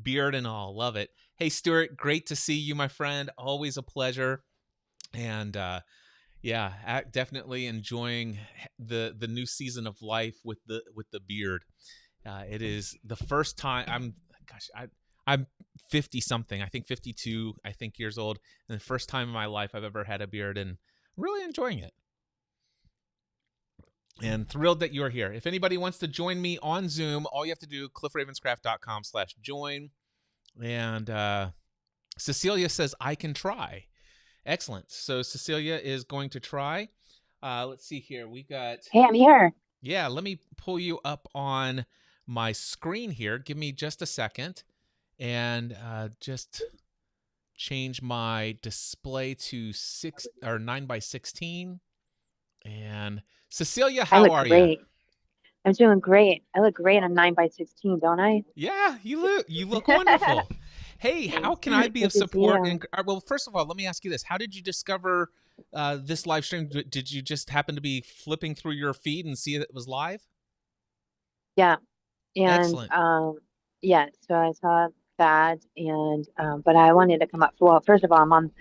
beard and all. Love it. Hey, Stuart, great to see you, my friend. Always a pleasure. And yeah, definitely enjoying the new season of life with the beard. It is the first time I'm 50 something. I think 52. I think years old, and the first time in my life I've ever had a beard, and I'm really enjoying it. And thrilled that you're here. If anybody wants to join me on Zoom, all you have to do cliffravenscraft.com/join. And Cecilia says I can try. Excellent. So Cecilia is going to try. Let's see here. We got. Hey, I'm here. Yeah, let me pull you up on my screen here. Give me just a second, and just change my display to 9:16. And Cecilia, how are you? I'm doing great. I look great on 9:16, don't I? Yeah, you look wonderful. Hey, how can I be of support? Well, first of all, let me ask you this: how did you discover this live stream? Did you just happen to be flipping through your feed and see that it was live? Yeah, and excellent. Yeah. So I saw that, and but I wanted to come up. Well, first of all, I'm on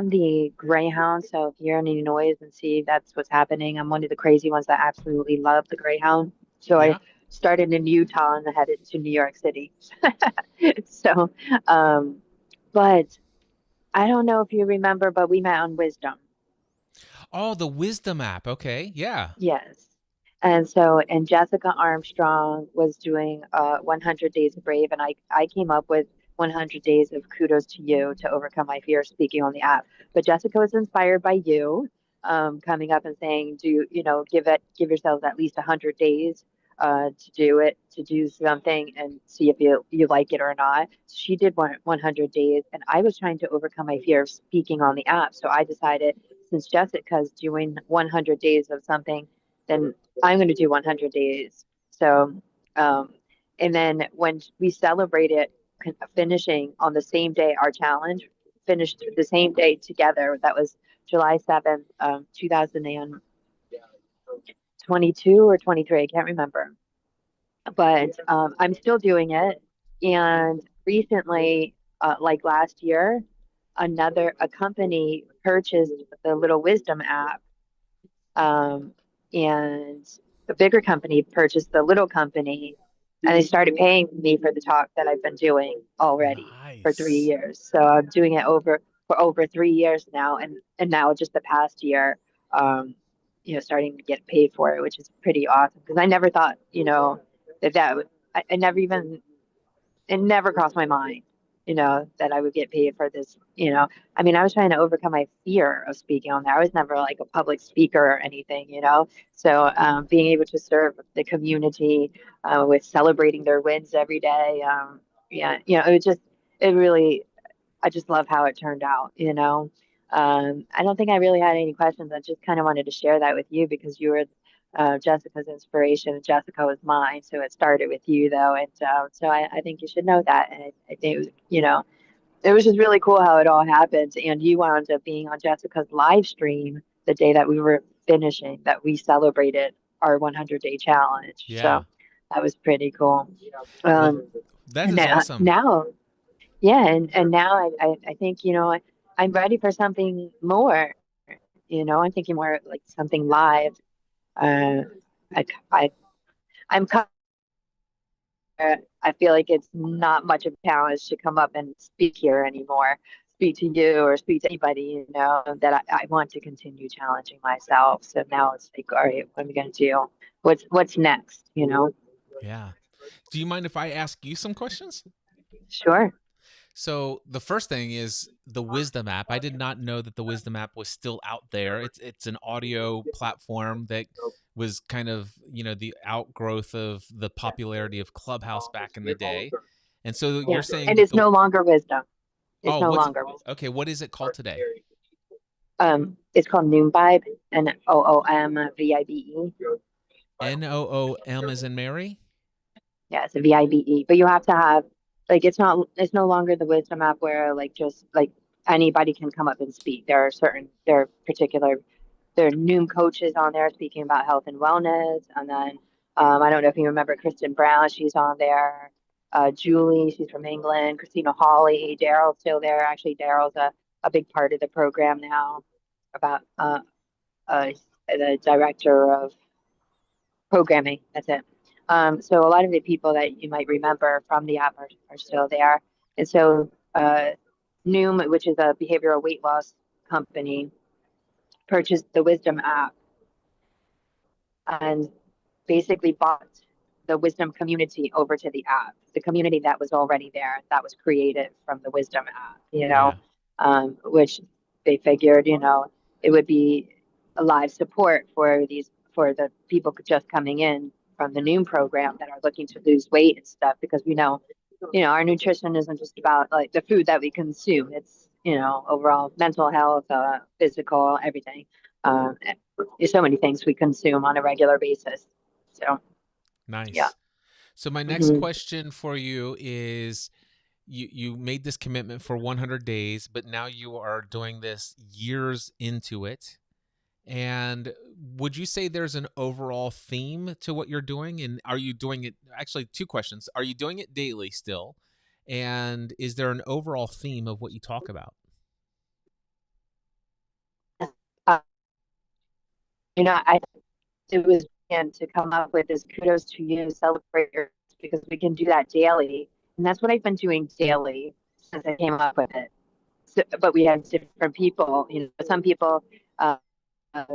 the Greyhound. So if you hear any noise and see that's what's happening, I'm one of the crazy ones that absolutely love the Greyhound. So Yeah. I started in Utah and headed to New York City. So, but I don't know if you remember, but we met on Wisdom. Oh, the Wisdom app. Okay. Yeah. Yes. And so, and Jessica Armstrong was doing 100 Days of Brave, and I came up with 100 Days of Kudos to You to overcome my fear of speaking on the app. But Jessica was inspired by you coming up and saying, give yourselves at least 100 days to do something and see if you like it or not. She did 100 days, and I was trying to overcome my fear of speaking on the app. So I decided, since Jessica's doing 100 days of something, then I'm going to do 100 days. So, and then when we celebrated finishing on the same day, our challenge finished the same day together. That was July 7th, 2022 or 23. I can't remember. But I'm still doing it. And recently, like last year, a company purchased the Little Wisdom app, and the bigger company purchased the little company, and they started paying me for the talk that I've been doing already for 3 years. So I'm doing it for over 3 years now, and now just the past year, starting to get paid for it, which is pretty awesome because I never thought, that would, I never even, it never crossed my mind, that I would get paid for this. I mean, I was trying to overcome my fear of speaking on there. I was never like a public speaker or anything, So being able to serve the community with celebrating their wins every day, yeah, it really, I just love how it turned out, you know. I don't think I really had any questions. I just kind of wanted to share that with you because you were Jessica's inspiration and Jessica was mine. So it started with you though. And so I think you should know that. And I think, it was, you know, it was just really cool how it all happened. And you wound up being on Jessica's live stream the day that we were finishing, that we celebrated our 100-day challenge. Yeah. So that was pretty cool. Well, Um, that and is now, awesome. now yeah, and now I think, you know, I'm ready for something more. You know, I'm thinking more like something live. Uh, I I'm I feel like it's not much of a challenge to come up and speak here anymore, speak to you or speak to anybody, you know, that I want to continue challenging myself. So now it's like, all right, what am I gonna do? What's next? You know? Yeah. Do you mind if I ask you some questions? Sure. So the first thing is the Wisdom app. I did not know that the Wisdom app was still out there. It's an audio platform that was kind of, you know, the outgrowth of the popularity of Clubhouse back in the day. And so Yeah. you're saying And that it's the no longer wisdom. It's oh, no what's longer wisdom. okay, what is it called today? It's called Noom Vibe, NOOMVIBE. NOOM as in Mary? Yeah, it's a VIBE. But you have to have like it's no longer the wisdom app where like just like anybody can come up and speak. There are Noom coaches on there speaking about health and wellness. And then I don't know if you remember Kristen Brown, she's on there. Julie, she's from England. Christina Hawley, Daryl's still there. Actually, Daryl's a big part of the program now about the director of programming. That's it. So a lot of the people that you might remember from the app are still there. And so Noom, which is a behavioral weight loss company, purchased the Wisdom app and basically bought the Wisdom community over to the app, the community that was already there, that was created from the Wisdom app, you know, Yeah. which they figured, you know, it would be a live support for the people just coming in from the Noom program that are looking to lose weight and stuff, because we know, you know, our nutrition isn't just about like the food that we consume. It's, you know, overall mental health, physical, everything. Um, there's so many things we consume on a regular basis. So yeah. Nice. So my next Hmm. question for you is you made this commitment for 100 days, but now you are doing this years into it. And would you say there's an overall theme to what you're doing? And are you doing it? Actually, two questions. Are you doing it daily still? And is there an overall theme of what you talk about? Uh, you know, I it was and to come up with this kudos to you, celebrate your, because we can do that daily, and that's what I've been doing daily since I came up with it. So, but we have different people. You know, uh, uh,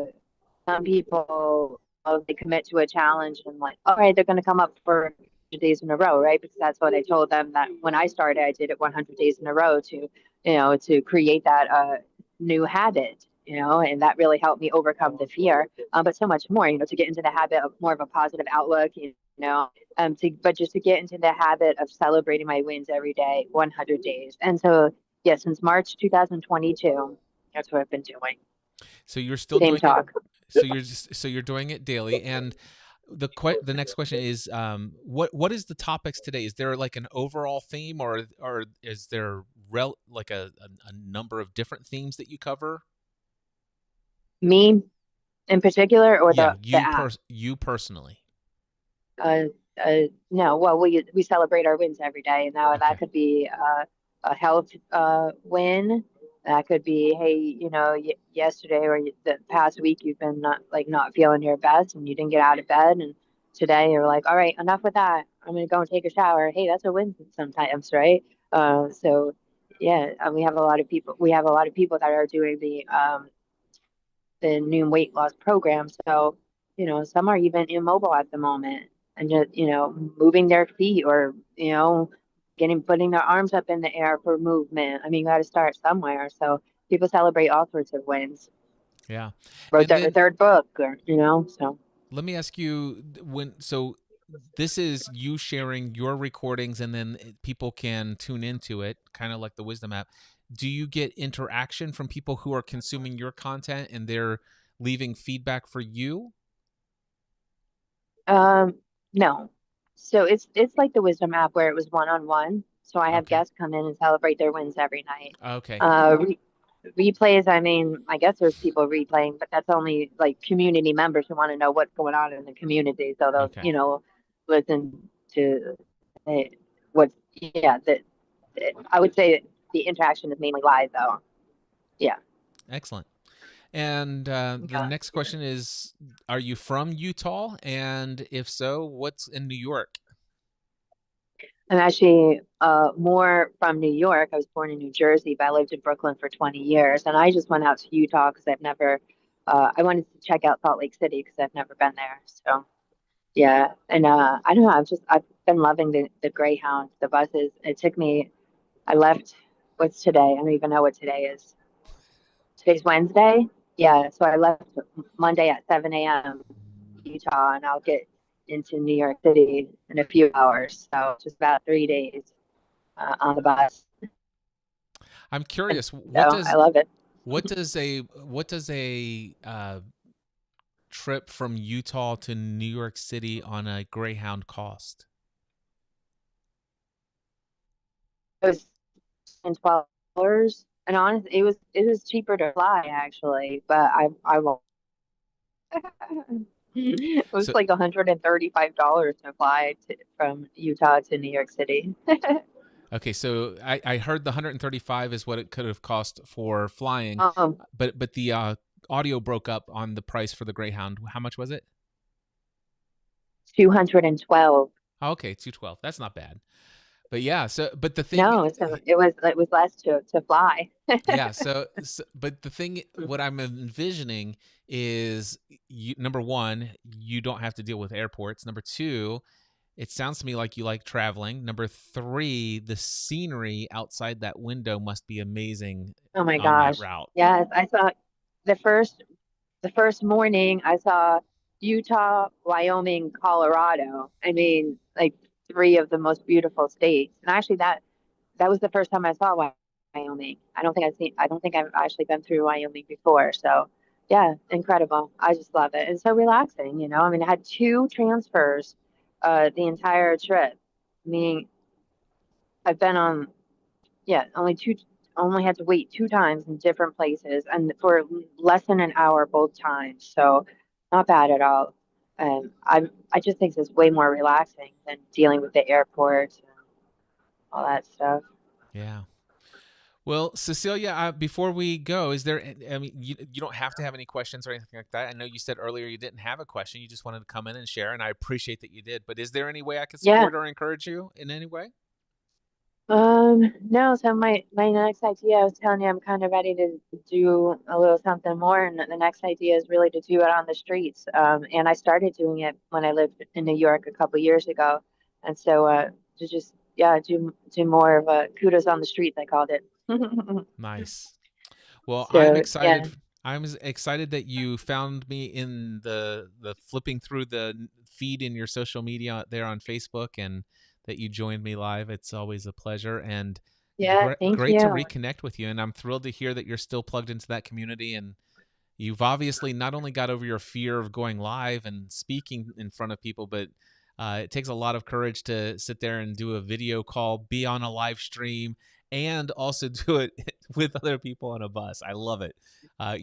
some people they commit to a challenge and like, all right, they're going to come up for 100 days in a row, right? Because that's what I told them that when I started, I did it 100 days in a row to, you know, to create that new habit, you know, and that really helped me overcome the fear. But so much more, you know, to get into the habit of more of a positive outlook, you know, but just to get into the habit of celebrating my wins every day, 100 days. And so, yeah, since March 2022, that's what I've been doing. So you're still Same doing it. talk. So you're doing it daily. And the next question is what is the topics today? Is there like an overall theme, or is there like a number of different themes that you cover? Me in particular, or Yeah, the app? you personally. Uh, no, well, we celebrate our wins every day. Now that Okay. could be a health win. That could be, hey, you know, yesterday or the past week you've been not feeling your best and you didn't get out of bed, and today you're like, all right, enough with that. I'm gonna go and take a shower. Hey, that's a win sometimes, right? So yeah, we have a lot of people. We have a lot of people that are doing the new weight loss program. So, you know, some are even immobile at the moment and just, you know, moving their feet or, you know, putting their arms up in the air for movement. I mean, you got to start somewhere. So people celebrate all sorts of wins. Yeah. Wrote And their then third book, or, you know, so. let me ask you so this is you sharing your recordings and then people can tune into it, kind of like the Wisdom app. do you get interaction from people who are consuming your content and they're leaving feedback for you? No. So it's like the Wisdom app where it was one-on-one. So I have Okay. guests come in and celebrate their wins every night. Okay. Re replays, I mean, I guess there's people replaying, but that's only like community members who want to know what's going on in the community. So they'll, Okay. listen to what's, yeah, I would say the interaction is mainly live though. Yeah. Excellent. And the Yeah. next question is, are you from Utah? And if so, what's in New York? I'm actually more from New York. I was born in New Jersey, but I lived in Brooklyn for 20 years. And I just went out to Utah because I wanted to check out Salt Lake City because I've never been there. So, yeah. And I don't know, I've been loving the Greyhound, the buses. I left, what's today? I don't even know what today is. Today's Wednesday. Yeah. So I left Monday at 7 a.m. Utah, and I'll get into New York City in a few hours. So just about 3 days on the bus. I'm curious, So I love it. what does a trip from Utah to New York City on a Greyhound cost? It was in $12, and honestly, it was cheaper to fly actually, but I won't. It was So like $135 to fly from Utah to New York City. okay, so I heard the 135 is what it could have cost for flying, Um, but the audio broke up on the price for the Greyhound. How much was it? 212. Oh, okay, 212. That's not bad. But yeah, so but the thing, No, it was less to fly. yeah, so but the thing, what I'm envisioning is, number one, you don't have to deal with airports. Number two, it sounds to me like you like traveling. Number three, the scenery outside that window must be amazing Oh my on that gosh. route. Yes, I saw the first the first morning I saw Utah, Wyoming, Colorado. I mean, like three of the most beautiful states. And actually that was the first time I saw Wyoming. I don't think I've actually been through Wyoming before. So yeah, incredible. I just love it. It's so relaxing, you know. I mean, I had two transfers the entire trip, meaning I've been on yeah, only had to wait two times in different places and for less than an hour both times. So not bad at all. I just think it's way more relaxing than dealing with the airport and all that stuff. Yeah. Well, Cecilia, before we go, is there, I mean, you don't have to have any questions or anything like that. I know you said earlier you didn't have a question. You just wanted to come in and share, and I appreciate that you did. But is there any way I could Yeah. support or encourage you in any way? No, so my next idea, I was telling you, I'm kind of ready to do a little something more, and the next idea is really to do it on the streets. And I started doing it when I lived in New York a couple years ago, and so to just yeah, do more of a kudos on the streets, I called it. Nice. Well, So yeah, I'm excited that you found me in the flipping through the feed in your social media there on Facebook, and that you joined me live. It's always a pleasure and yeah, thank great to you. reconnect with you. And I'm thrilled to hear that you're still plugged into that community, and you've obviously not only got over your fear of going live and speaking in front of people, but it takes a lot of courage to sit there and do a video call, be on a live stream, and also do it with other people on a bus. I love it.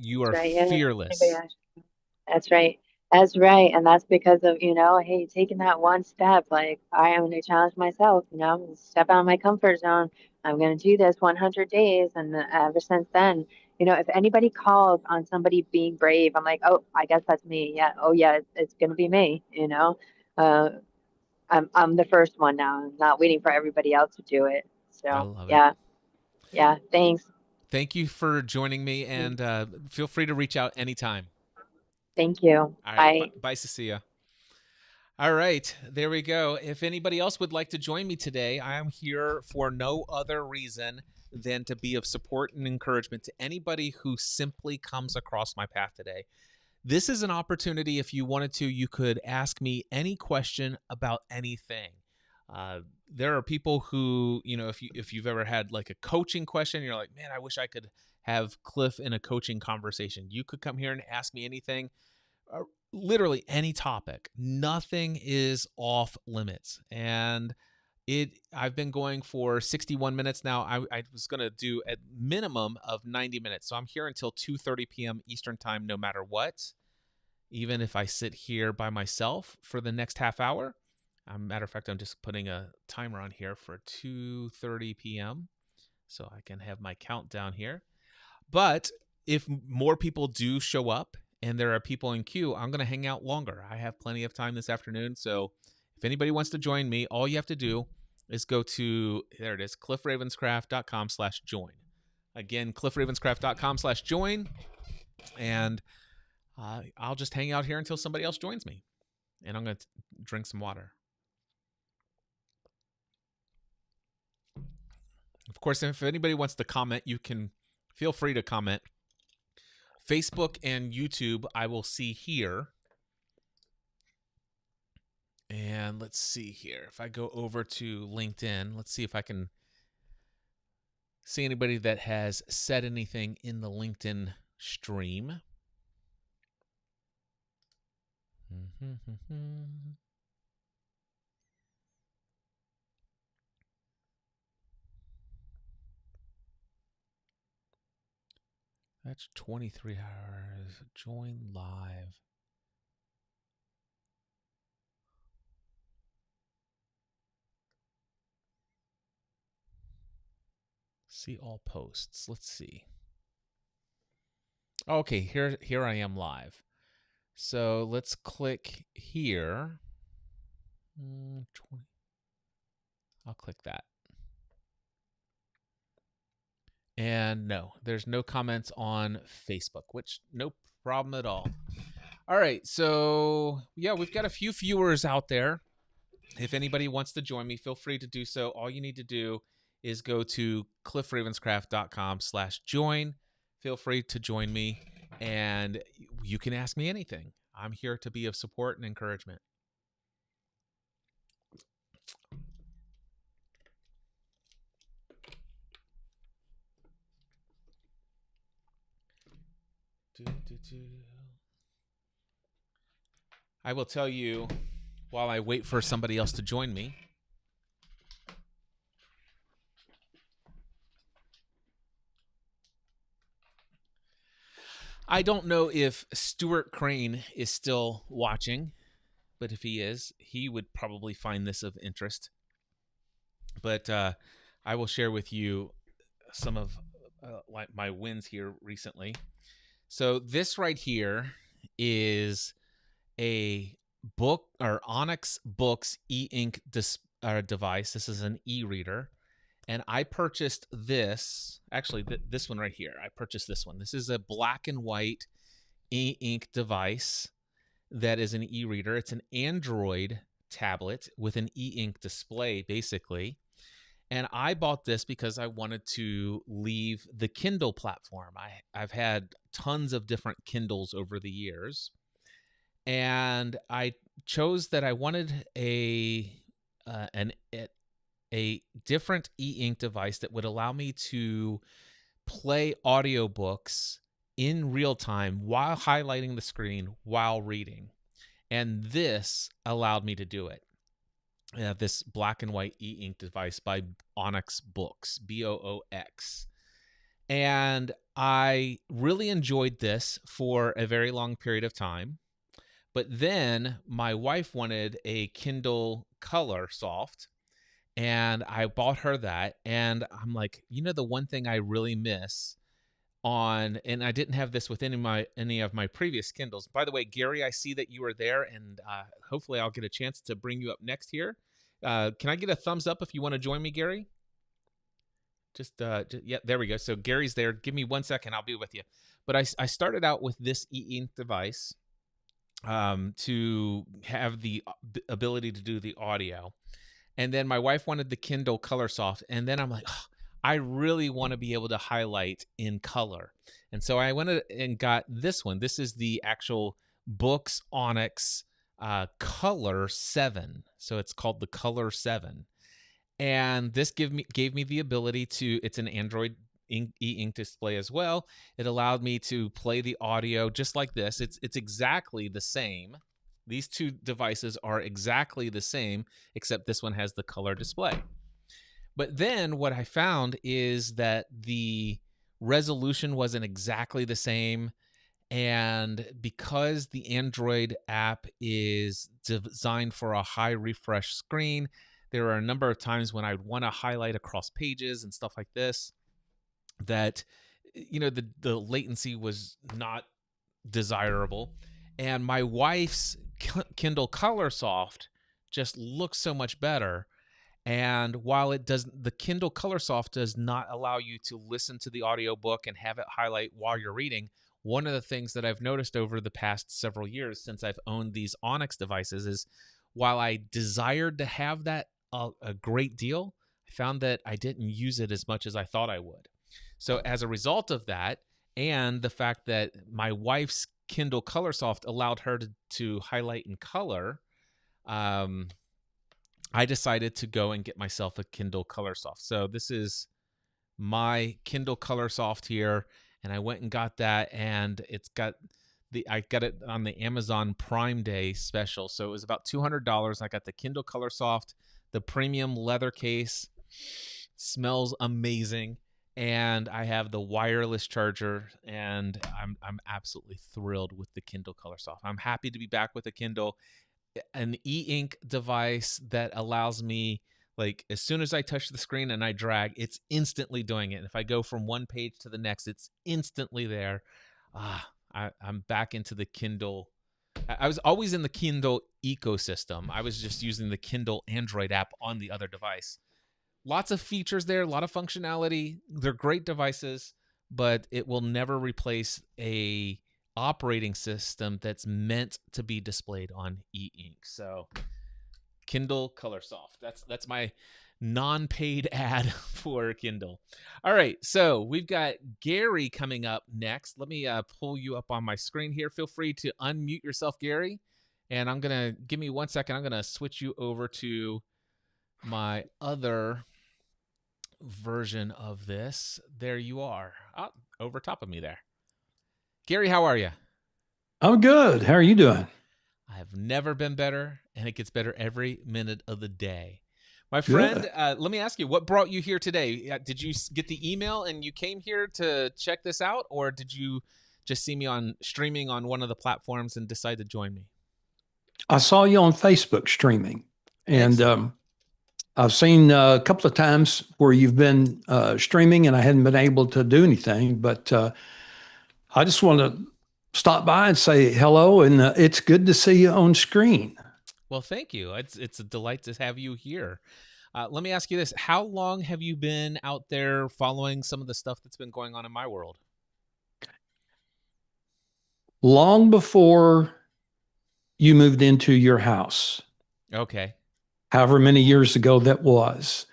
You That's are right. Yeah, anybody fearless. ask? That's right. That's right. And that's because of, hey, taking that one step. Like, I am going to challenge myself, step out of my comfort zone. I'm going to do this 100 days. And ever since then, if anybody calls on somebody being brave, I'm like, oh, I guess that's me. Yeah. Oh, yeah, it's going to be me. Uh, I'm the first one now. I'm not waiting for everybody else to do it. I So, love it. yeah. Yeah. Thanks. Thank you for joining me, and feel free to reach out anytime. Thank you. All right. Bye. Bye, Cecilia. All right, there we go. If anybody else would like to join me today, I am here for no other reason than to be of support and encouragement to anybody who simply comes across my path today. This is an opportunity. If you wanted to, you could ask me any question about anything. There are people who, if you've ever had like a coaching question, you're like, man, I wish I could have Cliff in a coaching conversation. You could come here and ask me anything, literally any topic. Nothing is off limits. And I've been going for 61 minutes now. I was going to do a minimum of 90 minutes. So I'm here until 2:30 p.m. Eastern time, no matter what. Even if I sit here by myself for the next half hour. Matter of fact, I'm just putting a timer on here for 2:30 p.m. so I can have my countdown here. But if more people do show up and there are people in queue, I'm going to hang out longer. I have plenty of time this afternoon. So if anybody wants to join me, all you have to do is go to, there it is, cliffravenscraft.com/join. Again, cliffravenscraft.com/join. And I'll just hang out here until somebody else joins me. And I'm going to drink some water. Of course, if anybody wants to comment, you can feel free to comment. Facebook and YouTube, I will see here. And let's see here. If I go over to LinkedIn, let's see if I can see anybody that has said anything in the LinkedIn stream. That's 23 hours. Join live. See all posts. Let's see. Okay, here I am live. So let's click here. 20. I'll click that. And no, there's no comments on Facebook, which no problem at all. All right, so yeah, we've got a few viewers out there. If anybody wants to join me, feel free to do so. All you need to do is go to cliffravenscraft.com/join. Feel free to join me, and you can ask me anything. I'm here to be of support and encouragement. I will tell you while I wait for somebody else to join me. I don't know if Stuart Crane is still watching, but if he is, he would probably find this of interest. But I will share with you some of my wins here recently. So this right here is a book or Onyx Books e-ink device. This is an e-reader. And I purchased this, actually this one right here. I purchased this one. This is a black and white e-ink device that is an e-reader. It's an Android tablet with an e-ink display, basically. And I bought this because I wanted to leave the Kindle platform. I've had tons of different Kindles over the years. And I chose that I wanted a different e-ink device that would allow me to play audiobooks in real time while highlighting the screen while reading. And this allowed me to do it. This black and white e-ink device by Onyx Books, Boox. And I really enjoyed this for a very long period of time. But then my wife wanted a Kindle Color Soft, and I bought her that. And I'm like, the one thing I really miss and I didn't have this with any of my previous Kindles. By the way, Gary, I see that you are there, and hopefully I'll get a chance to bring you up next here. Can I get a thumbs up if you want to join me, Gary? Yeah, there we go. So Gary's there. Give me 1 second. I'll be with you. But I started out with this e-ink device to have the ability to do the audio. And then my wife wanted the Kindle Color Soft. And then I'm like, I really want to be able to highlight in color. And so I went and got this one. This is the actual Books Onyx Color 7. So it's called the Color 7. And this gave me the ability to, it's an Android e-ink display as well. It allowed me to play the audio just like this. It's exactly the same. These two devices are exactly the same, except this one has the color display. But then what I found is that the resolution wasn't exactly the same. And because the Android app is designed for a high refresh screen, there are a number of times when I'd want to highlight across pages and stuff like this that, the latency was not desirable. And my wife's Kindle Color Soft just looks so much better. And while the Kindle Color Soft does not allow you to listen to the audiobook and have it highlight while you're reading, one of the things that I've noticed over the past several years since I've owned these Onyx devices is while I desired to have that a great deal, I found that I didn't use it as much as I thought I would. So as a result of that, and the fact that my wife's Kindle Color Soft allowed her to highlight in color, I decided to go and get myself a Kindle Color Soft. So this is my Kindle Color Soft here, and I went and got that, and I got it on the Amazon Prime Day special. So it was about $200. I got the Kindle Color Soft, the premium leather case, smells amazing, and I have the wireless charger, and I'm absolutely thrilled with the Kindle Color Soft. I'm happy to be back with a Kindle, an e-ink device that allows me, like, as soon as I touch the screen and I drag, it's instantly doing it. And if I go from one page to the next, it's instantly there. I'm back into the Kindle. I was always in the Kindle ecosystem. I was just using the Kindle Android app on the other device. Lots of features there, a lot of functionality. They're great devices, but it will never replace a operating system that's meant to be displayed on e-ink. So Kindle Color Soft. That's my non-paid ad for Kindle. All right, so we've got Gary coming up next. Let me pull you up on my screen here. Feel free to unmute yourself, Gary. And give me 1 second. I'm gonna switch you over to my other version of this. There you are, over top of me there. Gary, how are you? I'm good. How are you doing? I have never been better, and it gets better every minute of the day. My friend, let me ask you, what brought you here today? Did you get the email and you came here to check this out, or did you just see me on streaming on one of the platforms and decide to join me? I saw you on Facebook streaming, and I've seen a couple of times where you've been streaming, and I hadn't been able to do anything, but I just want to stop by and say hello, and it's good to see you on screen. Well, thank you. It's a delight to have you here. Let me ask you this. How long have you been out there following some of the stuff that's been going on in my world? Long before you moved into your house. Okay. However many years ago that was.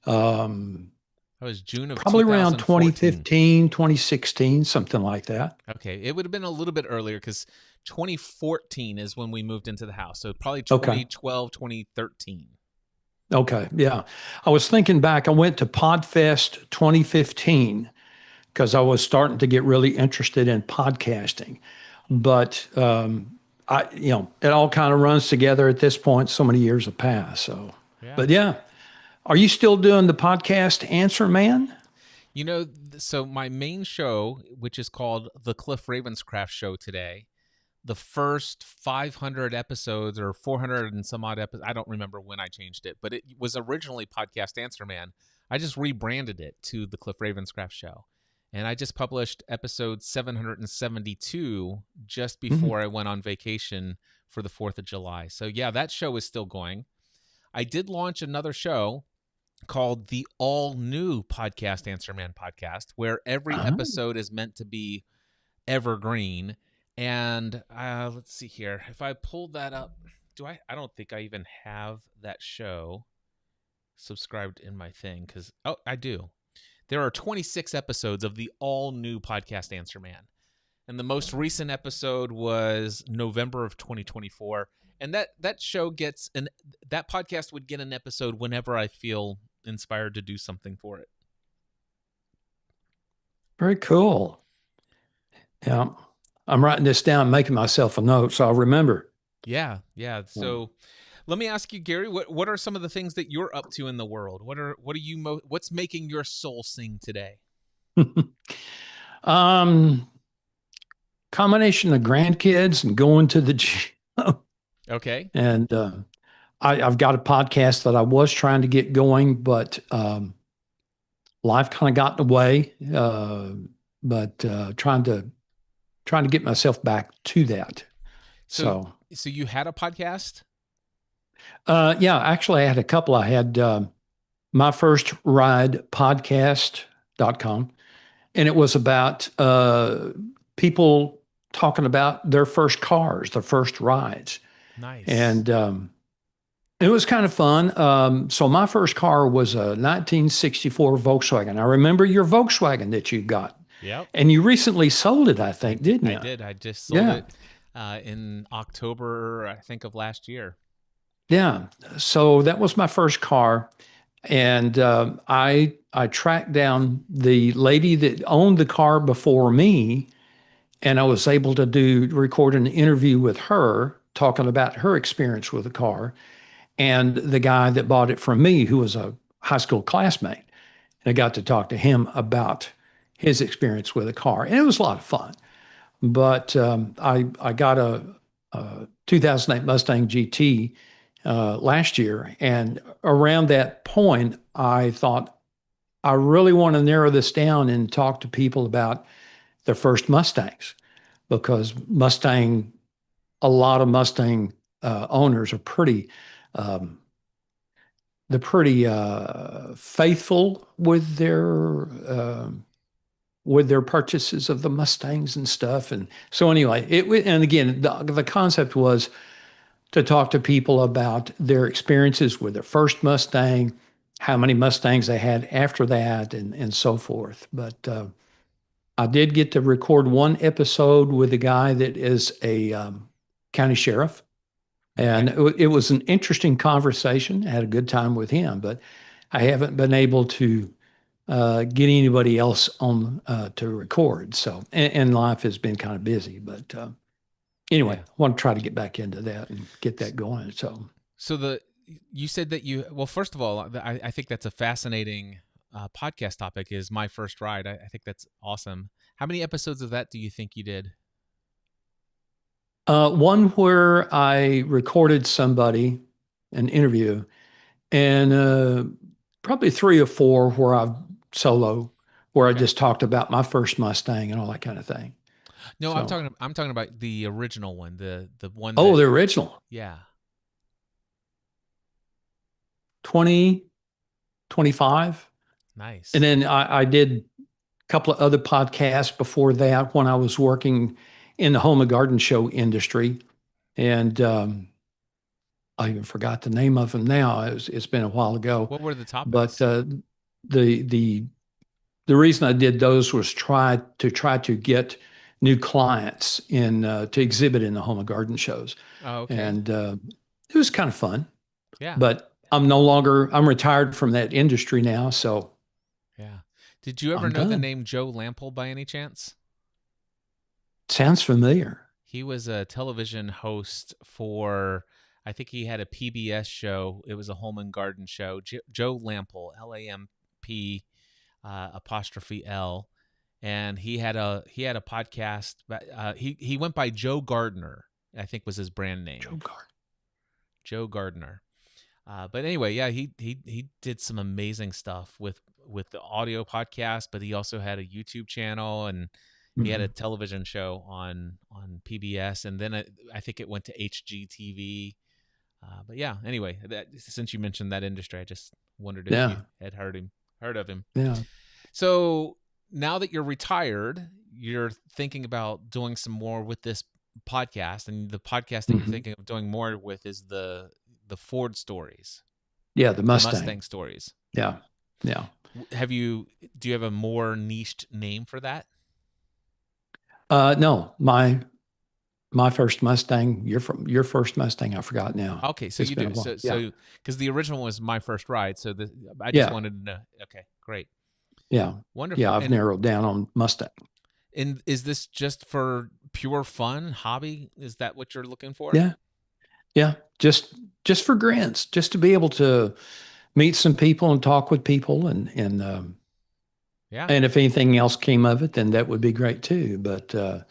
That was June of probably 2014. Around 2015, 2016, something like that. Okay. It would have been a little bit earlier because 2014 is when we moved into the house. So probably 2012, 2013. Okay. Yeah. I was thinking back. I went to PodFest 2015 because I was starting to get really interested in podcasting. But, it all kind of runs together at this point. So many years have passed. So, But yeah. Are you still doing the podcast Answer Man? So my main show, which is called The Cliff Ravenscraft Show today, the first 500 episodes or 400 and some odd episodes, I don't remember when I changed it, but it was originally Podcast Answer Man. I just rebranded it to The Cliff Ravenscraft Show. And I just published episode 772 just before I went on vacation for the 4th of July. So yeah, that show is still going. I did launch another show called the All New Podcast Answer Man podcast, where every episode is meant to be evergreen. And let's see here. If I pulled that up, I don't think I even have that show subscribed in my thing because, I do. There are 26 episodes of the All New Podcast Answer Man. And the most recent episode was November of 2024. And that show gets that podcast would get an episode whenever I feel inspired to do something for it. Very cool. Yeah. I'm writing this down, making myself a note so I'll remember. Yeah. So let me ask you, Gary, what are some of the things that you're up to in the world? What's making your soul sing today? Combination of grandkids and going to the gym. Okay. And I've got a podcast that I was trying to get going, but life kind of got in the way. But trying to get myself back to that. So you had a podcast? Yeah, actually, I had a couple. I had my first ride podcast.com, and it was about people talking about their first cars, their first rides. Nice. And it was kind of fun. So my first car was a 1964 Volkswagen. I remember your Volkswagen that you got. Yep. And you recently sold it, I think, didn't you? I did. I just sold it in October, I think, of last year. Yeah. So that was my first car. And I tracked down the lady that owned the car before me, and I was able to record an interview with her talking about her experience with the car, and the guy that bought it from me, who was a high school classmate. And I got to talk to him about his experience with the car, and it was a lot of fun. But I got a 2008 Mustang GT last year, and around that point, I thought I really want to narrow this down and talk to people about their first Mustangs, because a lot of Mustang owners are pretty, they're pretty faithful with their purchases of the Mustangs and stuff. And so anyway, and again, the concept was to talk to people about their experiences with their first Mustang, how many Mustangs they had after that, and so forth. But I did get to record one episode with a guy that is a county sheriff. And it was an interesting conversation. I had a good time with him, but I haven't been able to get anybody else on to record. So, and life has been kind of busy, but anyway, I want to try to get back into that and get that going. So you said that first of all, I think that's a fascinating podcast topic, is my first ride. I think that's awesome. How many episodes of that do you think you did? One where I recorded somebody, an interview, and probably 3 or 4 where I've solo, where I just talked about my first Mustang and all that kind of thing. No, so, I'm talking about the original one, the one. Oh, the original. Yeah. 20, 25. Nice. And then I did a couple of other podcasts before that when I was working in the home and garden show industry. And I even forgot the name of them now. It's been a while ago. What were the topics? But the reason I did those was try to get new clients in to exhibit in the home and garden shows. Oh, okay. And it was kind of fun. Yeah. But I'm retired from that industry now. So yeah. Did you ever know the name Joe Lample by any chance? Sounds familiar. He was a television host for, I think he had a PBS show. It was a home and garden show. Joe Lample, Lamp apostrophe L, and he had a podcast. He went by Joe Gardner, I think was his brand name. Joe Gardner. But anyway, yeah, he did some amazing stuff with the audio podcast, but he also had a YouTube channel, and he had a television show on PBS, and then I think it went to HGTV. But yeah, anyway, since you mentioned that industry, I just wondered if you had heard of him. Yeah. So now that you're retired, you're thinking about doing some more with this podcast, and the podcast that you're thinking of doing more with is the Ford stories. Yeah, the Mustang. The Mustang stories. Yeah. Yeah. Do you have a more niched name for that? No, My first Mustang, your first Mustang, I forgot now. Okay, so It's you been a do while. so because the original was my first ride, so I just Yeah. wanted to know. Okay, great, Yeah. wonderful. Yeah. I've narrowed down on Mustang. And is this just for pure fun, hobby? Is that what you're looking for? Yeah. Yeah. Just for grants, just to be able to meet some people and talk with people Yeah. and if anything else came of it, then that would be great too. But, you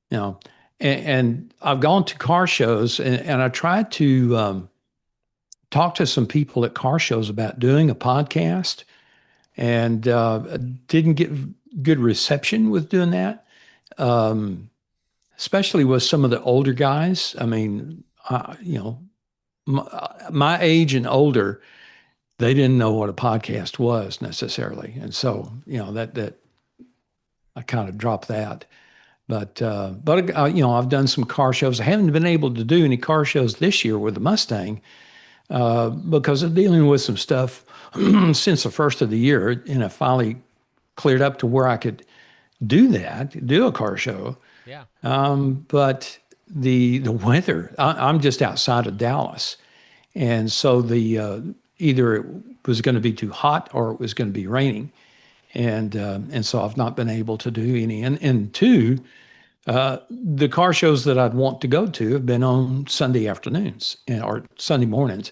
know, and I've gone to car shows and I tried to talk to some people at car shows about doing a podcast and didn't get good reception with doing that, especially with some of the older guys. I mean, my age and older, they didn't know what a podcast was necessarily. And so, that I kind of dropped that. But I've done some car shows. I haven't been able to do any car shows this year with the Mustang because of dealing with some stuff since the first of the year. And I finally cleared up to where I could do a car show. Yeah. But the weather, I'm just outside of Dallas. And so either it was going to be too hot or it was going to be raining. And so I've not been able to do any. And two, the car shows that I'd want to go to have been on Sunday afternoons or Sunday mornings,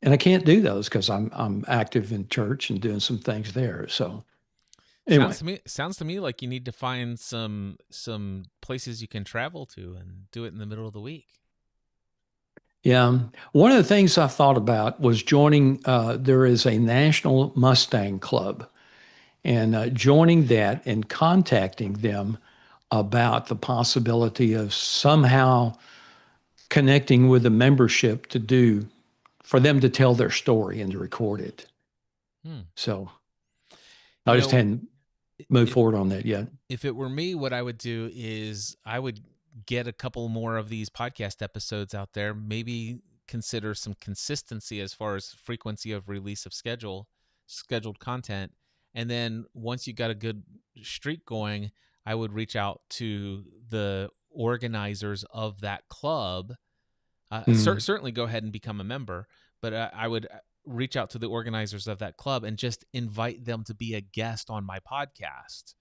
and I can't do those because I'm active in church and doing some things there. So anyway, Sounds to me like you need to find some places you can travel to and do it in the middle of the week. yeah, one of the things I thought about was joining. There is a National Mustang Club, and joining that and contacting them about the possibility of somehow connecting with the membership for them to tell their story and to record it. So I just hadn't moved forward on that yet. If it were me, what I would do is I would get a couple more of these podcast episodes out there, maybe consider some consistency as far as frequency of release of scheduled content. And then once you got a good streak going, I would reach out to the organizers of that club. Certainly go ahead and become a member, but I would reach out to the organizers of that club and just invite them to be a guest on my podcast,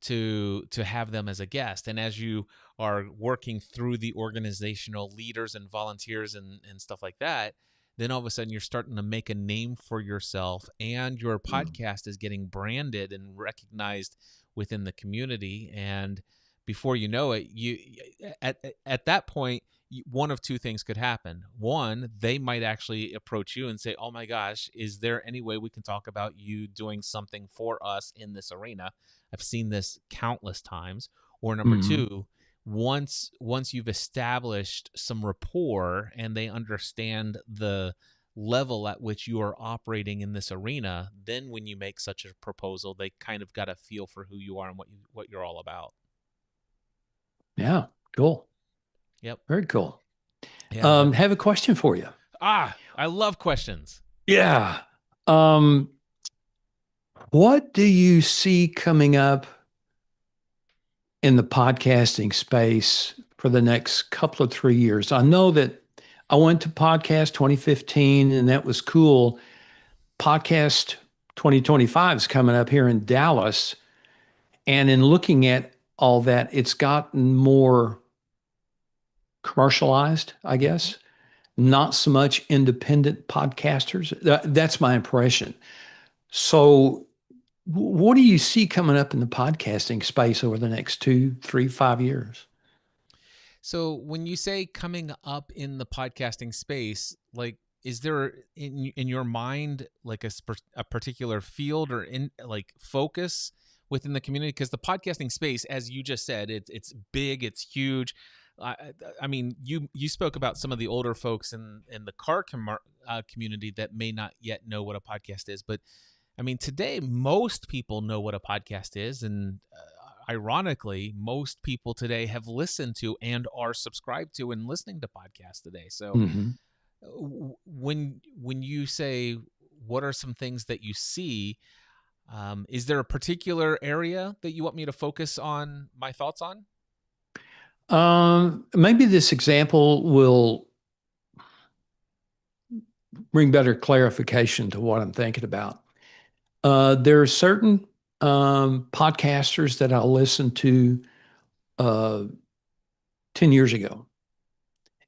to have them as a guest. And as you are working through the organizational leaders and volunteers and stuff like that, then all of a sudden you're starting to make a name for yourself, and your podcast is getting branded and recognized within the community. And before you know it, you at that point, one of two things could happen. One, they might actually approach you and say, "Oh my gosh, is there any way we can talk about you doing something for us in this arena?" I've seen this countless times. Or number two, once you've established some rapport and they understand the level at which you are operating in this arena, then when you make such a proposal, they kind of got a feel for who you are and what you're all about. Yeah, cool. Yep. Very cool. Yeah. Have a question for you. I love questions. Yeah. What do you see coming up in the podcasting space for the next couple of 3 years? I know that I went to podcast 2015 and that was cool. Podcast 2025 is coming up here in Dallas. And in looking at all that, it's gotten more commercialized, I guess. Not so much independent podcasters. That's my impression. So what do you see coming up in the podcasting space over the next 2, 3, 5 years? So when you say coming up in the podcasting space, like, is there in your mind like a particular field or in like focus within the community? Because the podcasting space, as you just said, it's big, it's huge. I mean, you spoke about some of the older folks in the car community that may not yet know what a podcast is, but I mean, today most people know what a podcast is, and ironically, most people today have listened to and are subscribed to and listening to podcasts today. So, when you say what are some things that you see, is there a particular area that you want me to focus on my thoughts on? Maybe this example will bring better clarification to what I'm thinking about. There are certain podcasters that I listened to uh, 10 years ago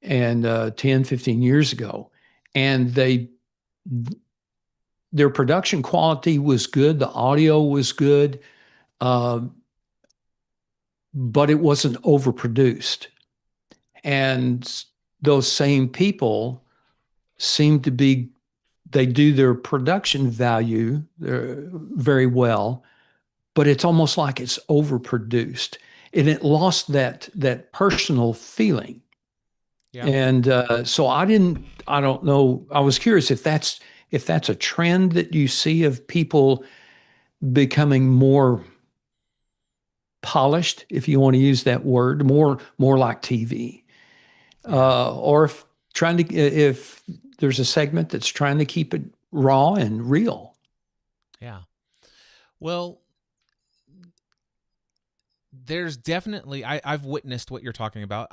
and 10, 15 years ago. And their production quality was good. The audio was good, uh, but it wasn't overproduced. And those same people seem to be, they do their production value very well, but it's almost like it's overproduced. And it lost that personal feeling. Yeah. And so I don't know. I was curious if that's a trend that you see of people becoming more polished, if you want to use that word, more like TV, or if there's a segment that's trying to keep it raw and real. Yeah. Well, there's definitely I've witnessed what you're talking about.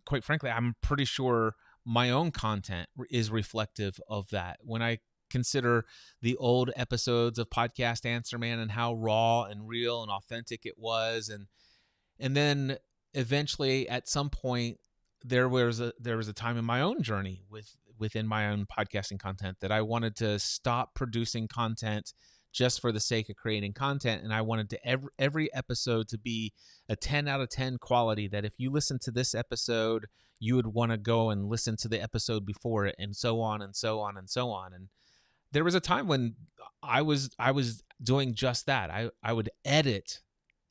Quite frankly, I'm pretty sure my own content is reflective of that. When I consider the old episodes of Podcast Answer Man and how raw and real and authentic it was, and then eventually at some point there was a time in my own journey within my own podcasting content that I wanted to stop producing content just for the sake of creating content, and I wanted to every episode to be a 10 out of 10 quality, that if you listen to this episode you would want to go and listen to the episode before it, and so on and so on and so on. And there was a time when I was doing just that. I would edit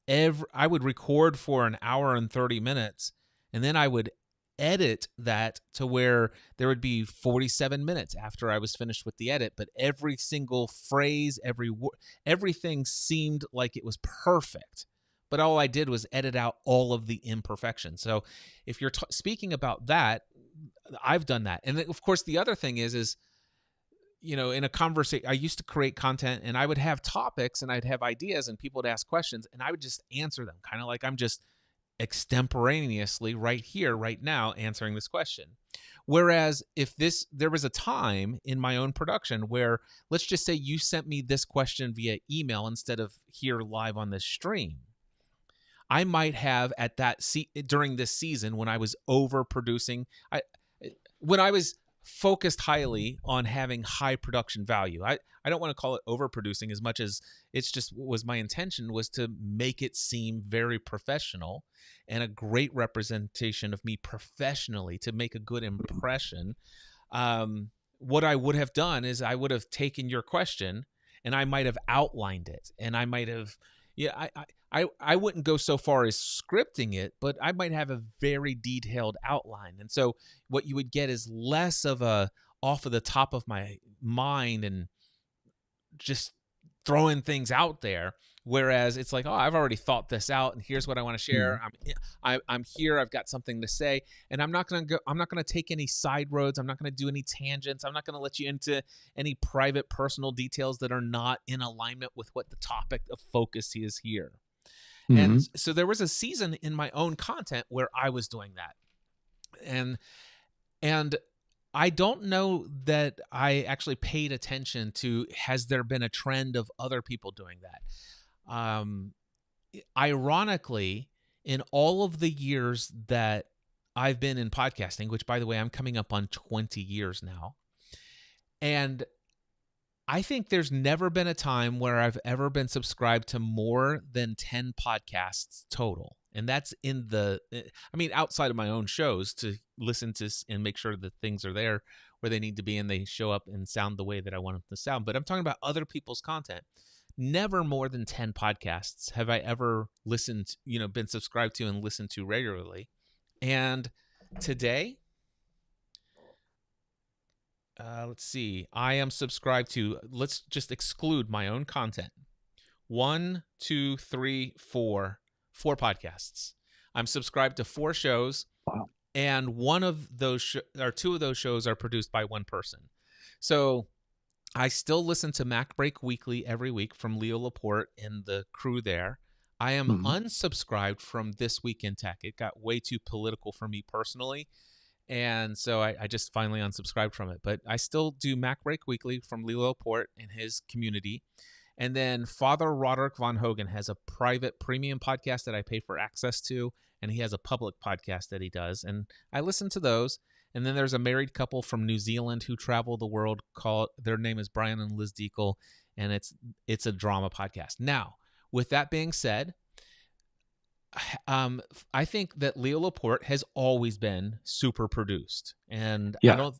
I would record for an hour and 30 minutes, and then I would edit that to where there would be 47 minutes after I was finished with the edit, but every single phrase, everything seemed like it was perfect. But all I did was edit out all of the imperfections. So if you're speaking about that, I've done that. And then, of course, the other thing is in a conversation, I used to create content and I would have topics and I'd have ideas and people would ask questions and I would just answer them, kind of like I'm just extemporaneously right here, right now, answering this question. Whereas if there was a time in my own production where, let's just say you sent me this question via email instead of here live on this stream, I might have during this season when I was overproducing, when I was focused highly on having high production value. I don't want to call it overproducing as much as it's just was my intention was to make it seem very professional and a great representation of me professionally, to make a good impression. What I would have done is I would have taken your question and I might have outlined it, and I might have, I wouldn't go so far as scripting it, but I might have a very detailed outline. And so what you would get is less of a off of the top of my mind and just throwing things out there. Whereas it's like, oh, I've already thought this out, and here's what I want to share. I'm here. I've got something to say, and I'm not going to take any side roads. I'm not going to do any tangents. I'm not going to let you into any private, personal details that are not in alignment with what the topic of focus is here. Mm-hmm. And so there was a season in my own content where I was doing that, and I don't know that I actually paid attention to, has there been a trend of other people doing that? Ironically, in all of the years that I've been in podcasting, which, by the way, I'm coming up on 20 years now, and I think there's never been a time where I've ever been subscribed to more than 10 podcasts total. And that's outside of my own shows, to listen to and make sure that things are there where they need to be and they show up and sound the way that I want them to sound. But I'm talking about other people's content. Never more than 10 podcasts have I ever listened, been subscribed to and listened to regularly. And today, let's see, I am subscribed to, let's just exclude my own content, 4 podcasts. I'm subscribed to 4 shows. Wow. And one of those two of those shows are produced by one person. So I still listen to Mac Break Weekly every week from Leo Laporte and the crew there. I am unsubscribed from This Week in Tech. It got way too political for me personally. And so I just finally unsubscribed from it. But I still do Mac Break Weekly from Lilo Laporte and his community. And then Father Roderick Von Hogan has a private premium podcast that I pay for access to. And he has a public podcast that he does. And I listen to those. And then there's a married couple from New Zealand who travel the world called, their name is Brian and Liz Deacle. And it's a drama podcast. Now, with that being said, I think that Leo Laporte has always been super produced, and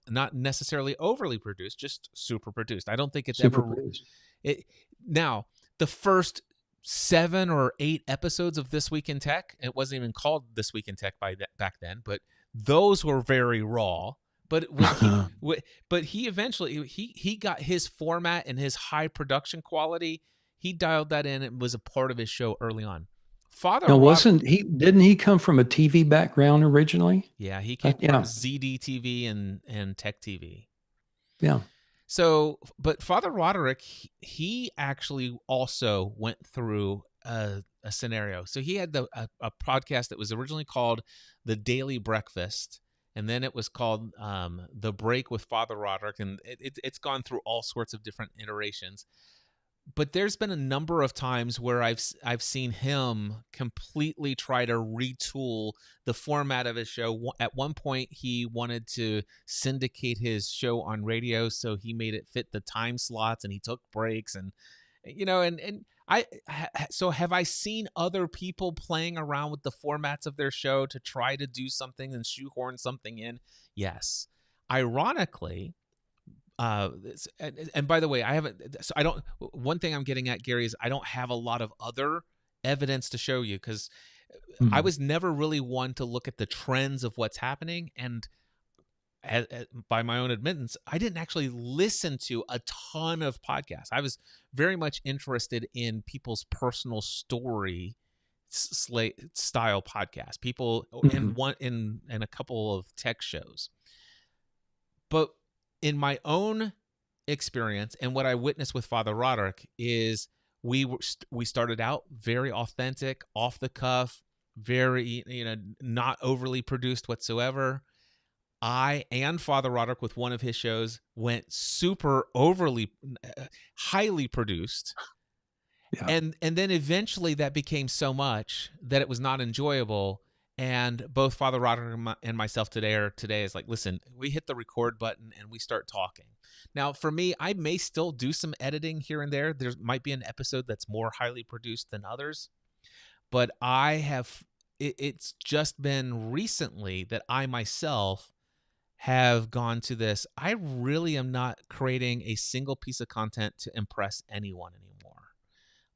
not necessarily overly produced, just super produced. I don't think it's super ever produced. Now, the first 7 or 8 episodes of This Week in Tech, it wasn't even called This Week in Tech back then, but those were very raw. But when he eventually he got his format and his high production quality. He dialed that in. It was a part of his show early on. Didn't he come from a TV background originally? Yeah, he came from ZD TV and Tech TV. Yeah. So, but Father Roderick, he actually also went through a scenario. So he had a podcast that was originally called The Daily Breakfast, and then it was called The Break with Father Roderick, and it's gone through all sorts of different iterations. But there's been a number of times where I've seen him completely try to retool the format of his show. At one point, he wanted to syndicate his show on radio, so he made it fit the time slots, and he took breaks, and so have I seen other people playing around with the formats of their show to try to do something and shoehorn something in? Yes. Ironically, and by the way, one thing I'm getting at, Gary, is I don't have a lot of other evidence to show you, because I was never really one to look at the trends of what's happening. And by my own admittance, I didn't actually listen to a ton of podcasts. I was very much interested in people's personal story style podcasts, people in a couple of tech shows. But in my own experience and what I witnessed with Father Roderick is we started out very authentic, off the cuff, very, not overly produced whatsoever. I and Father Roderick with one of his shows went super overly, highly produced. Yeah. And then eventually that became so much that it was not enjoyable. And both Father Roderick and myself today is like, listen, we hit the record button and we start talking. Now, for me, I may still do some editing here and there. There might be an episode that's more highly produced than others. But it's just been recently that I myself have gone to this. I really am not creating a single piece of content to impress anyone anymore.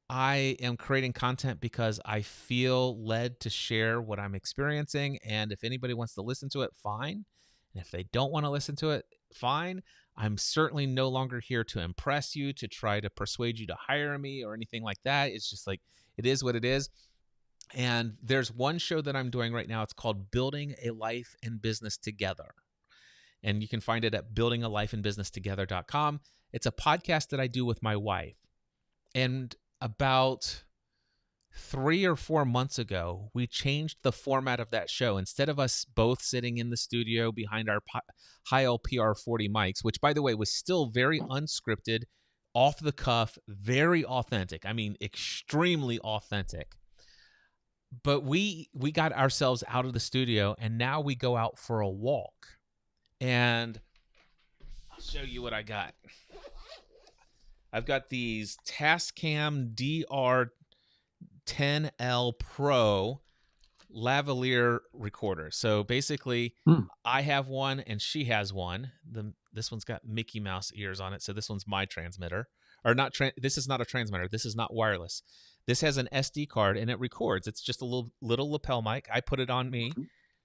I am creating content because I feel led to share what I'm experiencing. And if anybody wants to listen to it, fine. And if they don't want to listen to it, fine. I'm certainly no longer here to impress you, to try to persuade you to hire me or anything like that. It's just like, it is what it is. And there's one show that I'm doing right now. It's called Building a Life and Business Together. And you can find it at buildingalifeandbusinesstogether.com. It's a podcast that I do with my wife. And about 3 or 4 months ago, we changed the format of that show. Instead of us both sitting in the studio behind our Heil PR40 mics, which, by the way, was still very unscripted, off the cuff, very authentic. I mean, extremely authentic. But we got ourselves out of the studio, and now we go out for a walk. And I'll show you what I got. I've got these Tascam DR10L Pro lavalier recorders. So basically, I have one and she has one. This one's got Mickey Mouse ears on it, so this one's my transmitter. Or not. This is not a transmitter. This is not wireless. This has an SD card and it records. It's just a little lapel mic. I put it on me.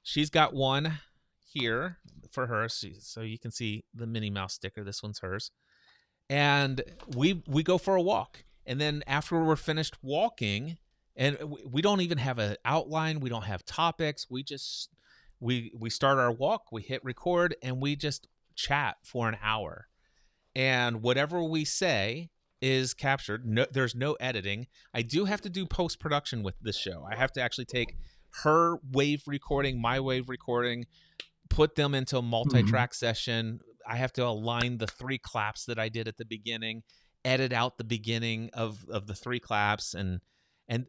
She's got one here for her, so you can see the Minnie Mouse sticker. This one's hers. And we go for a walk. And then after we're finished walking, and we don't even have an outline, we don't have topics, we start our walk, we hit record, and we just chat for an hour. And whatever we say, is captured. No, there's no editing. I do have to do post-production with this show. I have to actually take her wave recording, my wave recording, put them into a multi-track session. I have to align the 3 claps that I did at the beginning, edit out the beginning of the 3 claps,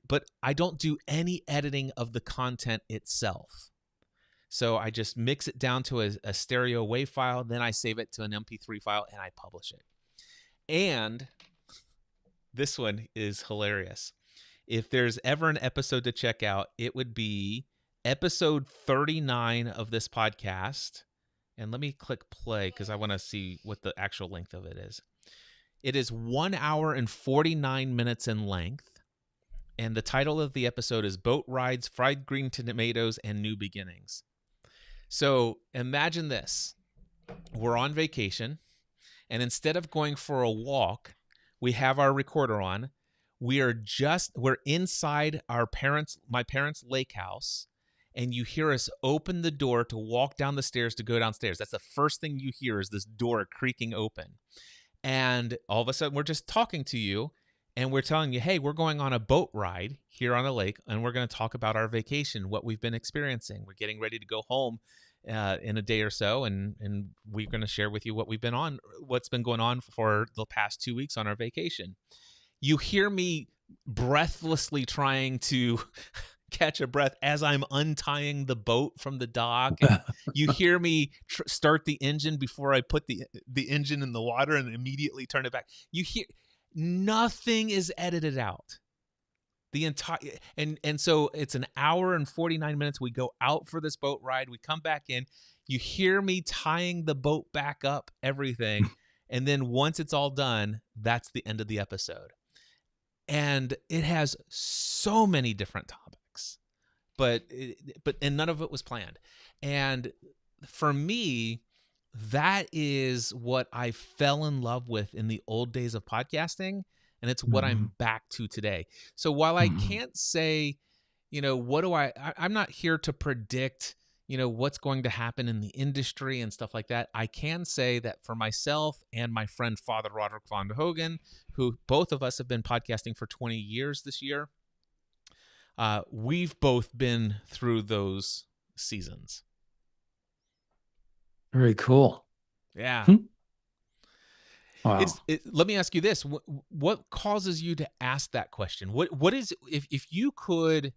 but I don't do any editing of the content itself. So I just mix it down to a stereo WAV file, then I save it to an MP3 file and I publish it. And this one is hilarious. If there's ever an episode to check out, it would be episode 39 of this podcast. And let me click play because I want to see what the actual length of it is. It is 1 hour and 49 minutes in length. And the title of the episode is Boat Rides, Fried Green Tomatoes, and New Beginnings. So imagine this. We're on vacation, and instead of going for a walk, we have our recorder on. We're inside my parents' lake house, and you hear us open the door to walk down the stairs to go downstairs. That's the first thing you hear is this door creaking open. And all of a sudden, we're just talking to you, and we're telling you, hey, we're going on a boat ride here on a lake, and we're going to talk about our vacation, what we've been experiencing. We're getting ready to go home in a day or so, and we're going to share with you what's been going on for the past 2 weeks on our vacation. You hear me breathlessly trying to catch a breath as I'm untying the boat from the dock. And you hear me start the engine before I put the engine in the water and immediately turn it back. You hear nothing is edited out. The entire and so it's an hour and 49 minutes. We go out for this boat ride. We come back in. You hear me tying the boat back up, everything. And then once it's all done, that's the end of the episode. And it has so many different topics, but none of it was planned. And for me, that is what I fell in love with in the old days of podcasting. And it's what I'm back to today. So while I can't say, I'm not here to predict, what's going to happen in the industry and stuff like that. I can say that for myself and my friend, Father Roderick Van Hogen, who both of us have been podcasting for 20 years this year, we've both been through those seasons. Very cool. Yeah. Wow. Let me ask you this. What causes you to ask that question? What is, if you could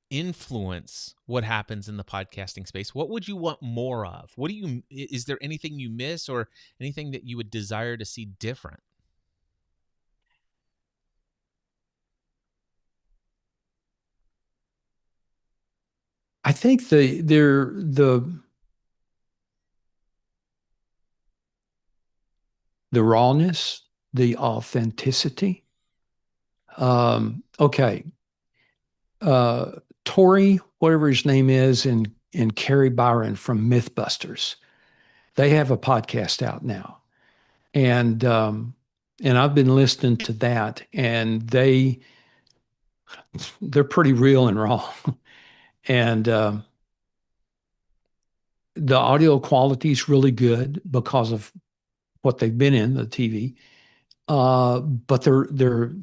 influence what happens in the podcasting space, what would you want more of? Is there anything you miss or anything that you would desire to see different? I think the rawness, the authenticity. Okay. Tori, whatever his name is, and Carrie Byron from Mythbusters, they have a podcast out now. And I've been listening to that, and they're pretty real and raw. And the audio quality is really good because of what they've been in the TV, but they're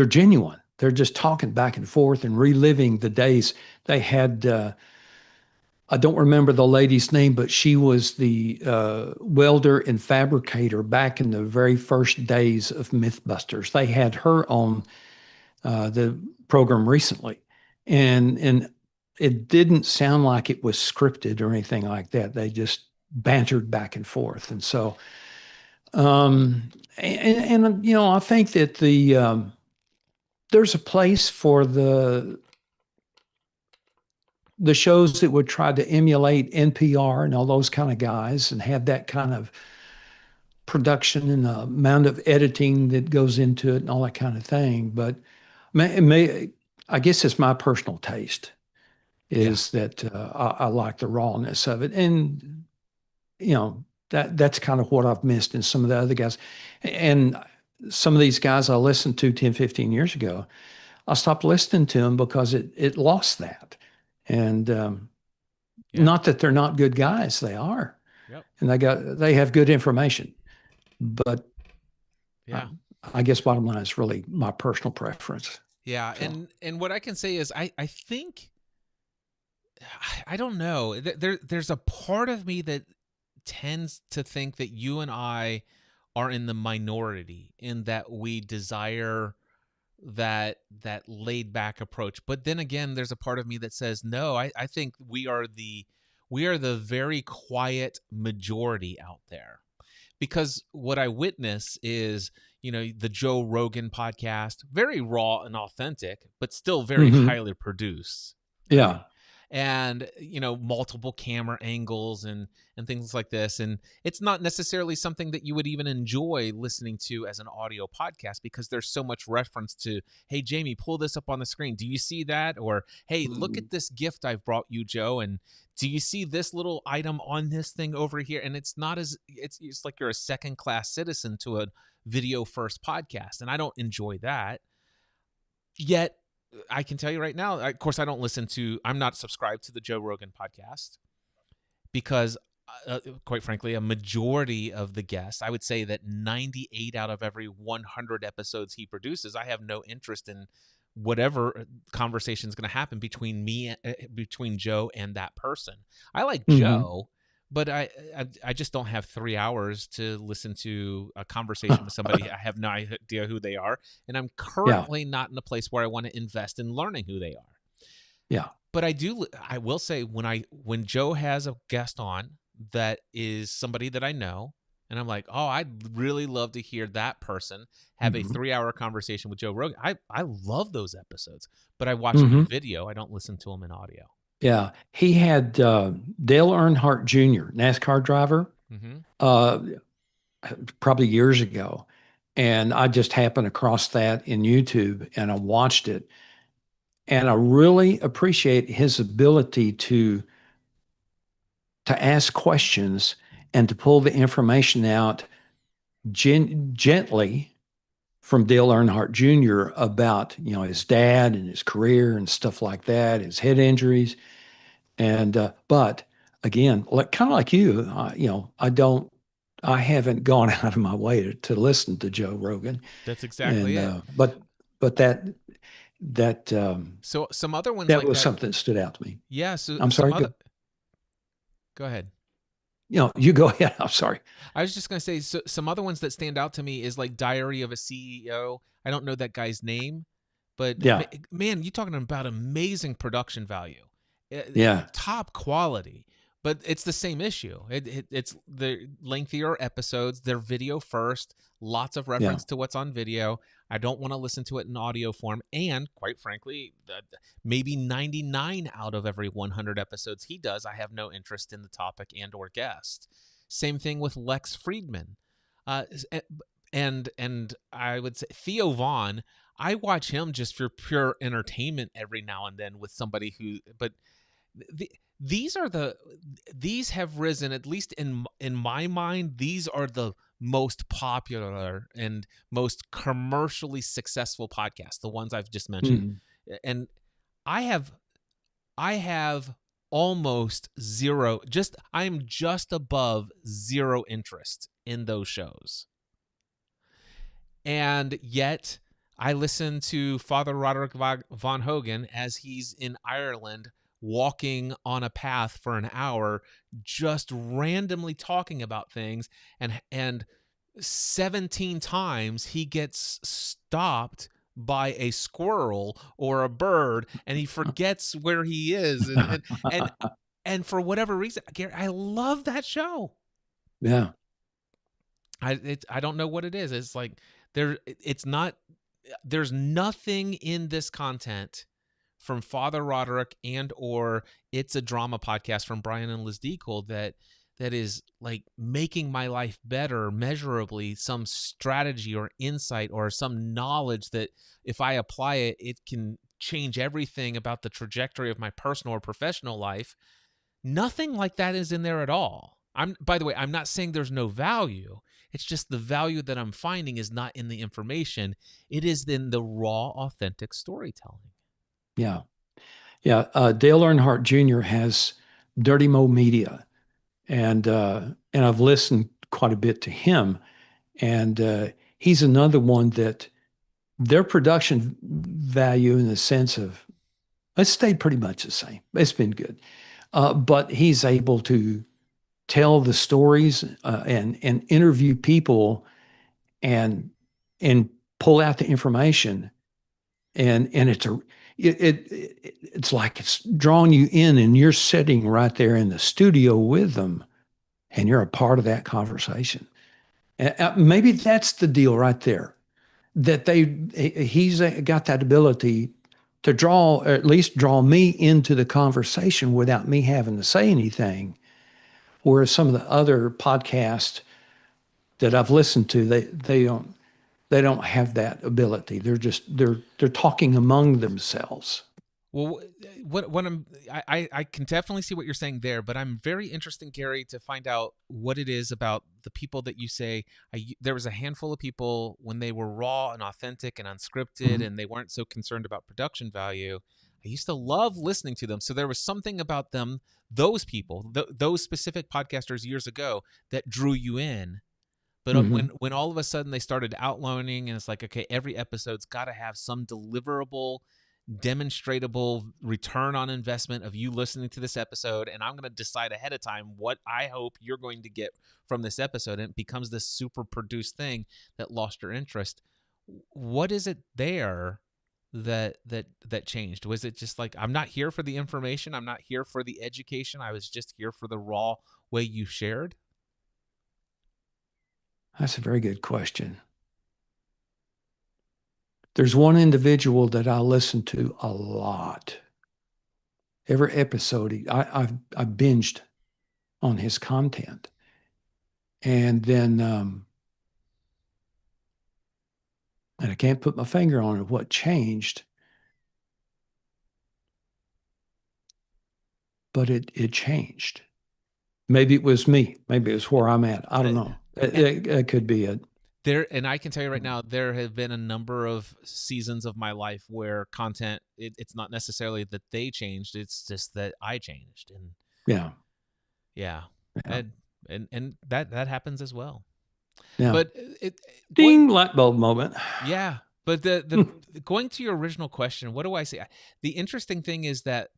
genuine. They're just talking back and forth and reliving the days they had. I don't remember the lady's name, but she was the welder and fabricator back in the very first days of Mythbusters. They had her on the program recently, and it didn't sound like it was scripted or anything like that. They just bantered back and forth, and so. I think that there's a place for the shows that would try to emulate NPR and all those kind of guys and have that kind of production and the amount of editing that goes into it and all that kind of thing. But I guess it's my personal taste is that I like the rawness of it. And, that's kind of what I've missed in some of the other guys. And some of these guys I listened to 10, 15 years ago, I stopped listening to them because it lost that. And not that they're not good guys, they are. Yep. And they have good information. But I guess bottom line is really my personal preference. Yeah, So. and what I can say is I think I don't know. There's a part of me that tends to think that you and I are in the minority in that we desire that laid back approach. But then again, there's a part of me that says no. I think we are the very quiet majority out there, because what I witness is, the Joe Rogan podcast, very raw and authentic, but still very Mhm. highly produced. Yeah. Right? And multiple camera angles and things like this, and it's not necessarily something that you would even enjoy listening to as an audio podcast, because there's so much reference to, hey Jamie, pull this up on the screen, do you see that? Or hey, look at this gift I've brought you, Joe, and do you see this little item on this thing over here? And it's not as it's like you're a second class citizen to a video first podcast, and I don't enjoy that. Yet I can tell you right now, of course, I'm not subscribed to the Joe Rogan podcast, because quite frankly, a majority of the guests, I would say that 98 out of every 100 episodes he produces, I have no interest in whatever conversation is going to happen between Joe and that person. I like Joe, but I just don't have 3 hours to listen to a conversation with somebody I have no idea who they are, and I'm currently not in a place where I want to invest in learning who they are. Yeah. But I will say, when Joe has a guest on that is somebody that I know, and I'm like, oh, I'd really love to hear that person have a 3-hour conversation with Joe Rogan. I love those episodes, but I watch them in video. I don't listen to them in audio. Yeah. He had Dale Earnhardt Jr., NASCAR driver, probably years ago. And I just happened across that in YouTube, and I watched it. And I really appreciate his ability to ask questions and to pull the information out gently from Dale Earnhardt Jr. about, his dad and his career and stuff like that, his head injuries. And, but again, kind of like you, I haven't gone out of my way to listen to Joe Rogan. That's exactly it. But that so some other ones that like was that, something that stood out to me. Yeah. So I'm sorry. Go ahead. You go ahead. I'm sorry. I was just going to say, some other ones that stand out to me is like Diary of a CEO. I don't know that guy's name, but yeah, man, you're talking about amazing production value. Yeah. Top quality. But it's the same issue. It's the lengthier episodes. They're video first, lots of reference to what's on video. I don't want to listen to it in audio form. And quite frankly, maybe 99 out of every 100 episodes he does, I have no interest in the topic and or guest. Same thing with Lex Friedman. And I would say Theo Vaughn, I watch him just for pure entertainment every now and then with somebody these have risen, at least in my mind, these are the most popular and most commercially successful podcasts, the ones I've just mentioned. And I have almost zero, I am just above zero interest in those shows. And yet I listen to Father Roderick von Hogan as he's in Ireland walking on a path for an hour, just randomly talking about things, and 17 times he gets stopped by a squirrel or a bird, and he forgets where he is, and for whatever reason, Gary, I love that show. Yeah. I don't know what it is. It's like there's nothing in this content from Father Roderick and or It's a Drama podcast from Brian and Liz Deacle that is like making my life better measurably, some strategy or insight or some knowledge that if I apply it, it can change everything about the trajectory of my personal or professional life. Nothing like that is in there at all. By the way, I'm not saying there's no value. It's just the value that I'm finding is not in the information. It is in the raw, authentic storytelling. Yeah. Yeah. Dale Earnhardt Jr. has Dirty Mo Media, and I've listened quite a bit to him, and he's another one that their production value in the sense of it's stayed pretty much the same. It's been good. But he's able to tell the stories and interview people and pull out the information. And it's like it's drawing you in and you're sitting right there in the studio with them and you're a part of that conversation. Maybe that's the deal right there, that he's got that ability to draw, or at least draw me into the conversation without me having to say anything. Whereas some of the other podcasts that I've listened to, they don't have that ability. They're talking among themselves. Well, I can definitely see what you're saying there, but I'm very interested, Gary, to find out what it is about the people that you say. There was a handful of people when they were raw and authentic and unscripted, and they weren't so concerned about production value. I used to love listening to them. So there was something about them, those people, those specific podcasters years ago that drew you in. But when all of a sudden they started outlining, and it's like, okay, every episode's got to have some deliverable, demonstratable return on investment of you listening to this episode, and I'm going to decide ahead of time what I hope you're going to get from this episode, and it becomes this super produced thing that lost your interest. What is it there that changed? Was it just like, I'm not here for the information, I'm not here for the education, I was just here for the raw way you shared? That's a very good question. There's one individual that I listen to a lot. Every episode, I binged on his content. And then, and I can't put my finger on it, what changed, but it changed. Maybe it was me. Maybe it was where I'm at. I don't know. It could be it. And I can tell you right now, there have been a number of seasons of my life where content, it's not necessarily that they changed, it's just that I changed. And yeah. And that happens as well. Yeah. But ding, light bulb moment. Yeah. But the going to your original question, what do I say? The interesting thing is that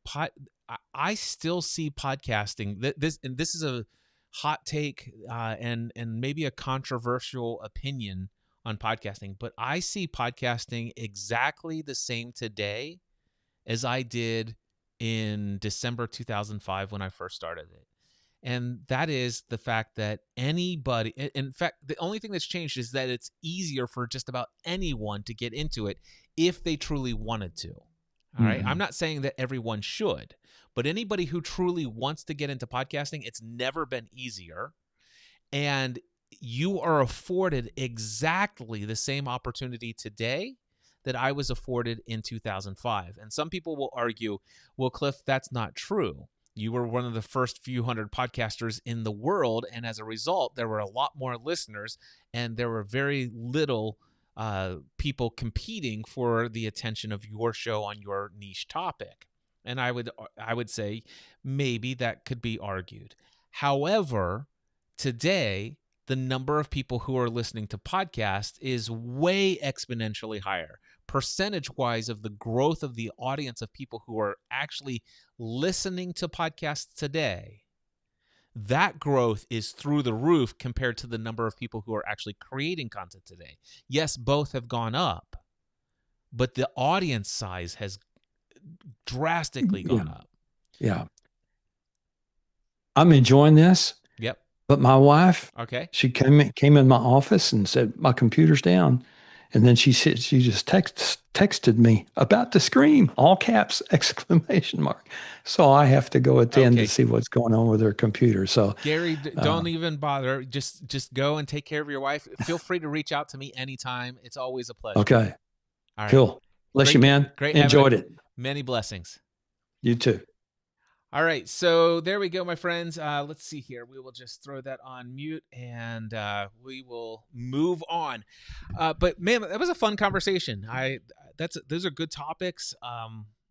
I still see podcasting. This is a hot take and maybe a controversial opinion on podcasting, but I see podcasting exactly the same today as I did in December 2005 when I first started it. And that is the fact that anybody, in fact, the only thing that's changed is that it's easier for just about anyone to get into it if they truly wanted to. All right. I'm not saying that everyone should, but anybody who truly wants to get into podcasting, it's never been easier. And you are afforded exactly the same opportunity today that I was afforded in 2005. And some people will argue, well, Cliff, that's not true. You were one of the first few hundred podcasters in the world, and as a result, there were a lot more listeners, and there were very little people competing for the attention of your show on your niche topic. And I would say maybe that could be argued. However, today, the number of people who are listening to podcasts is way exponentially higher. Percentage-wise of the growth of the audience of people who are actually listening to podcasts today, that growth is through the roof compared to the number of people who are actually creating content today. Yes, both have gone up, but the audience size has drastically gone up. Yeah. I'm enjoying this. Yep. But my wife, okay, she came in my office and said, my computer's down. And then she just texted me, about to scream, all caps, exclamation mark. So I have to go attend to see what's going on with her computer. So Gary, don't even bother. Just go and take care of your wife. Feel free to reach out to me anytime. It's always a pleasure. Okay. All right. Cool. Bless you, man. Great. Enjoyed it. Many blessings. You too. All right, so there we go, my friends. Let's see here. We will just throw that on mute, and we will move on. But man, that was a fun conversation. Those are good topics.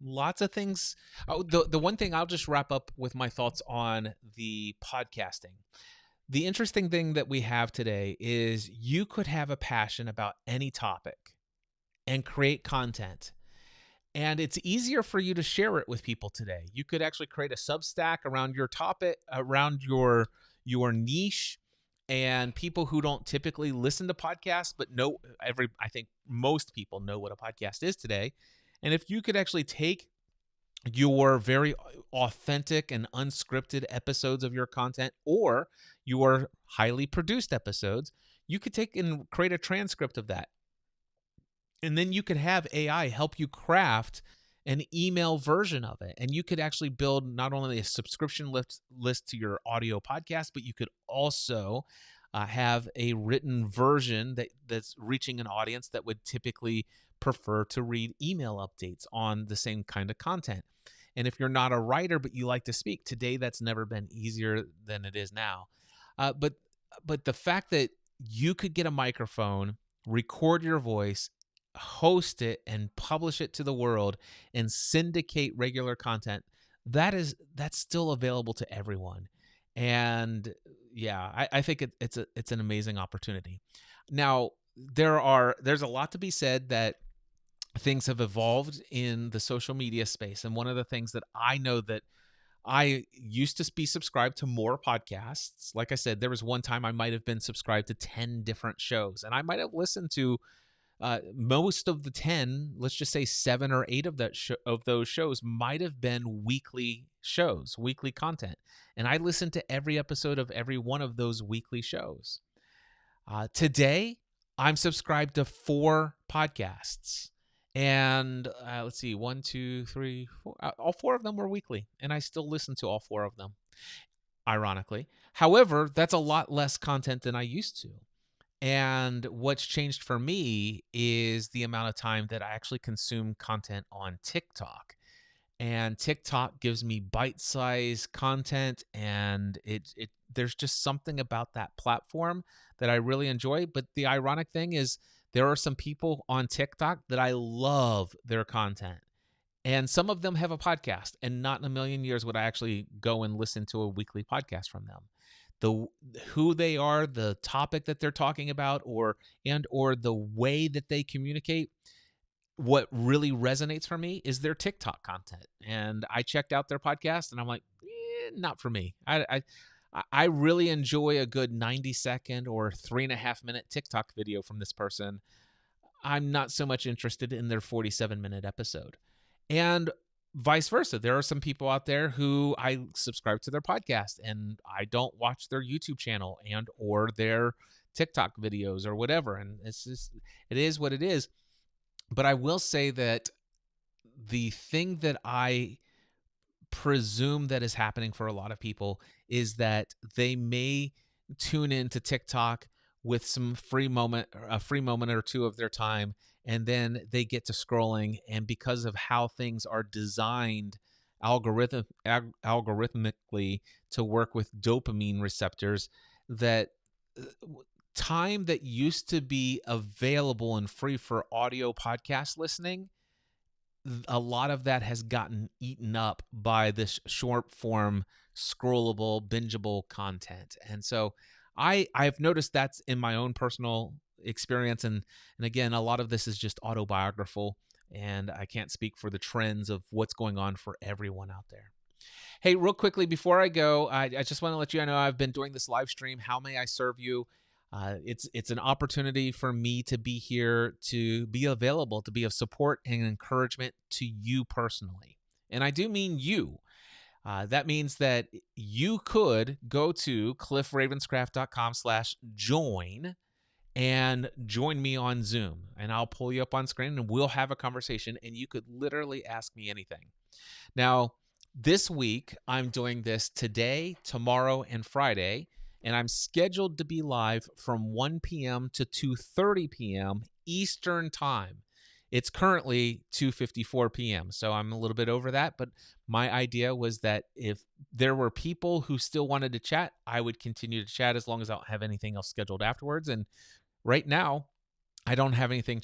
Lots of things. Oh, the one thing I'll just wrap up with my thoughts on the podcasting. the interesting thing that we have today is you could have a passion about any topic and create content. And it's easier for you to share it with people today. You could actually create a Substack around your topic, around your niche, and people who don't typically listen to podcasts, but I think most people know what a podcast is today. And if you could actually take your very authentic and unscripted episodes of your content or your highly produced episodes, you could take and create a transcript of that. And then you could have AI help you craft an email version of it. And you could actually build not only a subscription list to your audio podcast, but you could also have a written version that's reaching an audience that would typically prefer to read email updates on the same kind of content. And if you're not a writer, but you like to speak, today that's never been easier than it is now. But the fact that you could get a microphone, record your voice, host it, and publish it to the world and syndicate regular content, that's still available to everyone. And yeah, I think it's an amazing opportunity. Now, there's a lot to be said that things have evolved in the social media space. And one of the things that I know that I used to be subscribed to more podcasts. Like I said, there was one time I might have been subscribed to 10 different shows, and I might have listened to most of the 10, let's just say 7 or 8 of those shows might have been weekly shows, weekly content. And I listened to every episode of every one of those weekly shows. Today, I'm subscribed to 4 podcasts. And let's see, 1, 2, 3, 4. All 4 of them were weekly. And I still listen to all 4 of them, ironically. However, that's a lot less content than I used to. And what's changed for me is the amount of time that I actually consume content on TikTok. And TikTok gives me bite-sized content, and there's just something about that platform that I really enjoy. But the ironic thing is there are some people on TikTok that I love their content. And some of them have a podcast, and not in a million years would I actually go and listen to a weekly podcast from them. Who they are, the topic that they're talking about, or the way that they communicate, what really resonates for me is their TikTok content. And I checked out their podcast, and I'm like, not for me. I really enjoy a good 90-second or 3.5-minute TikTok video from this person. I'm not so much interested in their 47-minute episode. And vice versa. There are some people out there who I subscribe to their podcast and I don't watch their YouTube channel and or their TikTok videos or whatever. And it's just, it is what it is. But I will say that the thing that I presume that is happening for a lot of people is that they may tune into TikTok with some a free moment or two of their time, and then they get to scrolling, and because of how things are designed algorithmically to work with dopamine receptors, that time that used to be available and free for audio podcast listening, a lot of that has gotten eaten up by this short form, scrollable, bingeable content. And so I've noticed that's in my own personal experience. And again, a lot of this is just autobiographical, and I can't speak for the trends of what's going on for everyone out there. Hey, real quickly before I go, I just want to let you know I've been doing this live stream. How may I serve you? It's an opportunity for me to be here, to be available, to be of support and encouragement to you personally. And I do mean you. That means that you could go to cliffravenscraft.com/join and join me on Zoom, and I'll pull you up on screen and we'll have a conversation, and you could literally ask me anything. Now, this week, I'm doing this today, tomorrow, and Friday, and I'm scheduled to be live from 1 p.m. to 2:30 p.m. Eastern Time. It's currently 2:54 p.m., so I'm a little bit over that, but my idea was that if there were people who still wanted to chat, I would continue to chat as long as I don't have anything else scheduled afterwards. And right now, I don't have anything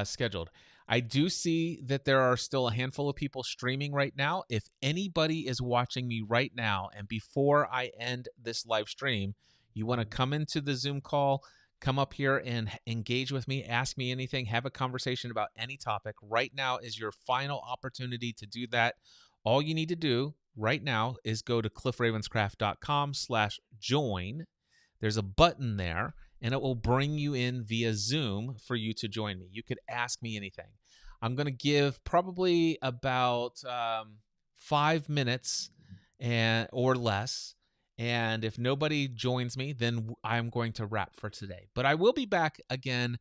scheduled. I do see that there are still a handful of people streaming right now. If anybody is watching me right now, and before I end this live stream, You want to come into the Zoom call, come up here and engage with me, ask me anything, have a conversation about any topic. Right now is your final opportunity to do that. All you need to do right now is go to cliffravenscraft.com/join. There's a button there, and it will bring you in via Zoom for you to join me. You could ask me anything. I'm going to give probably about 5 minutes or less. And if nobody joins me, then I'm going to wrap for today. But I will be back again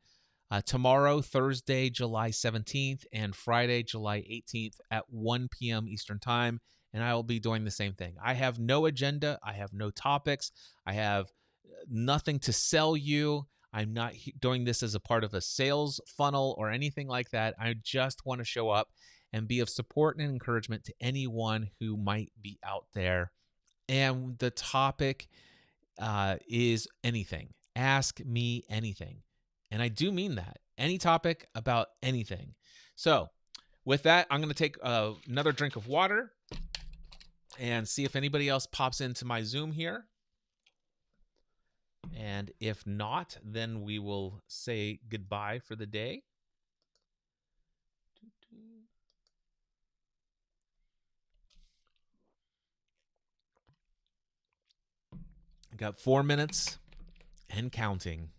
tomorrow, Thursday, July 17th, and Friday, July 18th at 1 p.m. Eastern Time. And I will be doing the same thing. I have no agenda. I have no topics. I have nothing to sell you. I'm not doing this as a part of a sales funnel or anything like that. I just want to show up and be of support and encouragement to anyone who might be out there. And the topic is anything. Ask me anything. And I do mean that. Any topic about anything. So with that, I'm going to take another drink of water and see if anybody else pops into my Zoom here. And if not, then we will say goodbye for the day. I got 4 minutes and counting.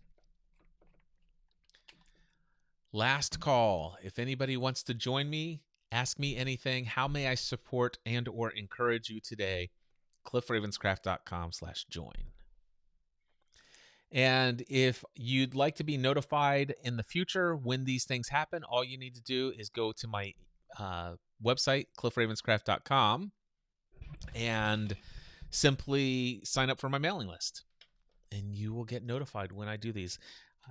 Last call. If anybody wants to join me, ask me anything. How may I support and or encourage you today? cliffravenscraft.com/join. And if you'd like to be notified in the future when these things happen, all you need to do is go to my website, cliffravenscraft.com, and simply sign up for my mailing list. And you will get notified when I do these.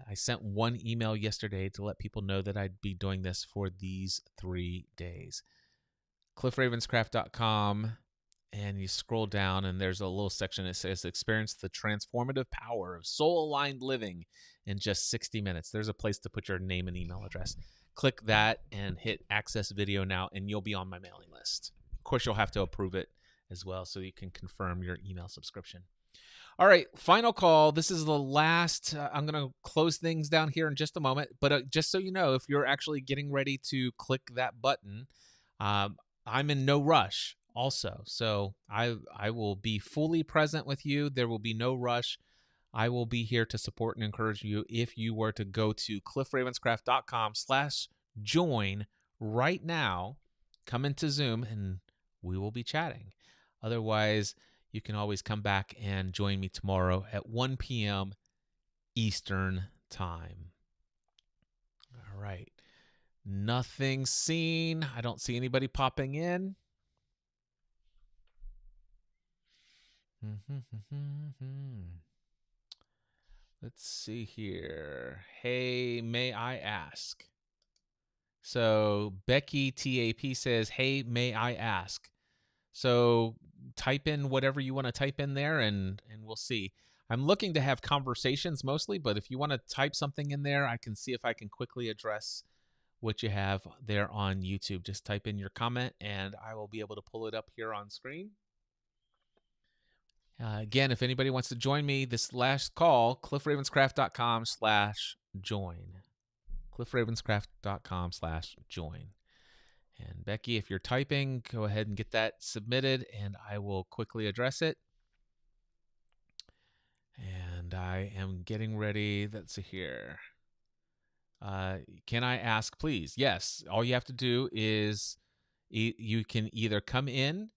I sent one email yesterday to let people know that I'd be doing this for these 3 days. cliffravenscraft.com. And you scroll down, and there's a little section that says, experience the transformative power of soul-aligned living in just 60 minutes. There's a place to put your name and email address. Click that and hit access video now, and you'll be on my mailing list. Of course, you'll have to approve it as well so you can confirm your email subscription. All right, final call. This is the last. I'm going to close things down here in just a moment. But just so you know, if you're actually getting ready to click that button, I'm in no rush. Also, so I will be fully present with you. There will be no rush. I will be here to support and encourage you if you were to go to cliffravenscraft.com/join right now, come into Zoom, and we will be chatting. Otherwise, you can always come back and join me tomorrow at 1 p.m. Eastern Time. All right. Nothing seen. I don't see anybody popping in. Let's see here. Hey, may I ask? So Becky TAP says, hey, may I ask? So type in whatever you want to type in there, and we'll see. I'm looking to have conversations mostly, but if you want to type something in there, I can see if I can quickly address what you have there on YouTube. Just type in your comment, and I will be able to pull it up here on screen. Again, if anybody wants to join me, this last call, cliffravenscraft.com/join. cliffravenscraft.com/join. And Becky, if you're typing, go ahead and get that submitted, and I will quickly address it. And I am getting ready. Let's see here. Can I ask, please? Yes. All you have to do is you can either come in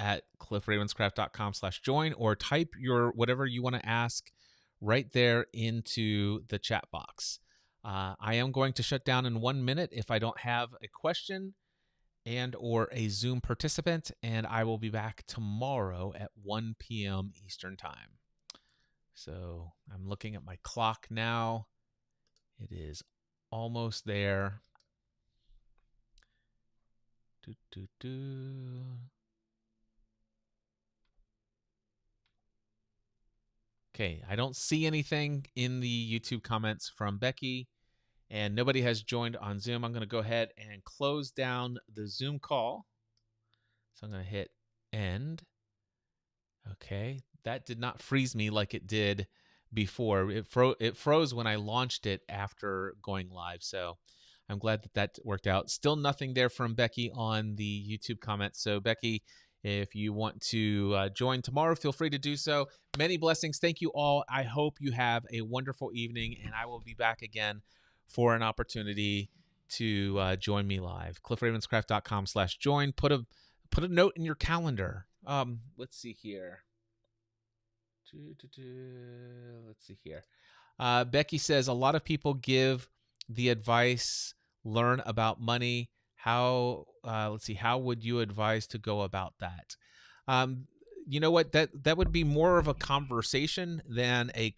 at cliffravenscraft.com/join or type your whatever you want to ask right there into the chat box. I am going to shut down in 1 minute if I don't have a question and or a Zoom participant, and I will be back tomorrow at 1 p.m. Eastern Time. So I'm looking at my clock now. It is almost there. Okay, I don't see anything in the YouTube comments from Becky, and nobody has joined on Zoom. I'm going to go ahead and close down the Zoom call. So I'm going to hit end. Okay, that did not freeze me like it did before. It froze when I launched it after going live. So I'm glad that worked out. Still nothing there from Becky on the YouTube comments. So Becky, if you want to join tomorrow, feel free to do so. Many blessings. Thank you all. I hope you have a wonderful evening, and I will be back again for an opportunity to join me live. cliffravenscraft.com/join. Put a note in your calendar. Let's see here. Let's see here. Becky says a lot of people give the advice, learn about money. How let's see, how would you advise to go about that? You know what, that would be more of a conversation than a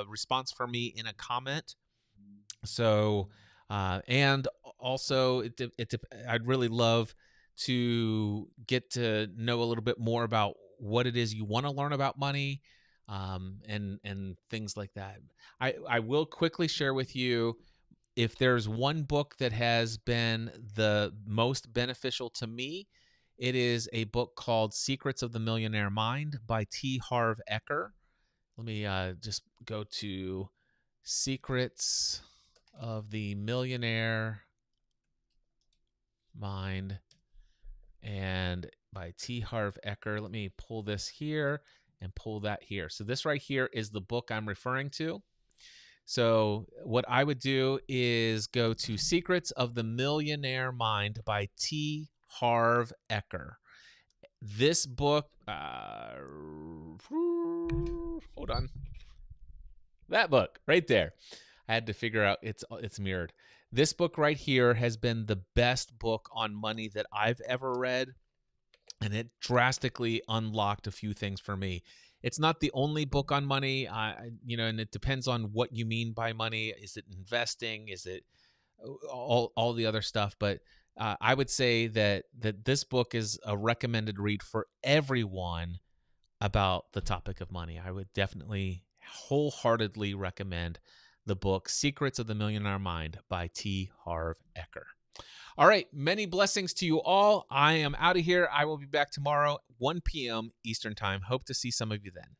response for me in a comment. So and also I'd really love to get to know a little bit more about what it is you want to learn about money, and things like that. I will quickly share with you, if there's one book that has been the most beneficial to me, it is a book called Secrets of the Millionaire Mind by T. Harv Eker. Let me just go to Secrets of the Millionaire Mind and by T. Harv Eker. Let me pull this here and pull that here. So this right here is the book I'm referring to. So what I would do is go to Secrets of the Millionaire Mind by T. Harv Eker. This book, hold on. That book right there. I had to figure out it's mirrored. This book right here has been the best book on money that I've ever read, and it drastically unlocked a few things for me. It's not the only book on money, and it depends on what you mean by money. Is it investing? Is it all the other stuff? But I would say that this book is a recommended read for everyone about the topic of money. I would definitely wholeheartedly recommend the book Secrets of the Millionaire Mind by T. Harv Eker. All right, many blessings to you all. I am out of here. I will be back tomorrow, 1 p.m. Eastern Time. Hope to see some of you then.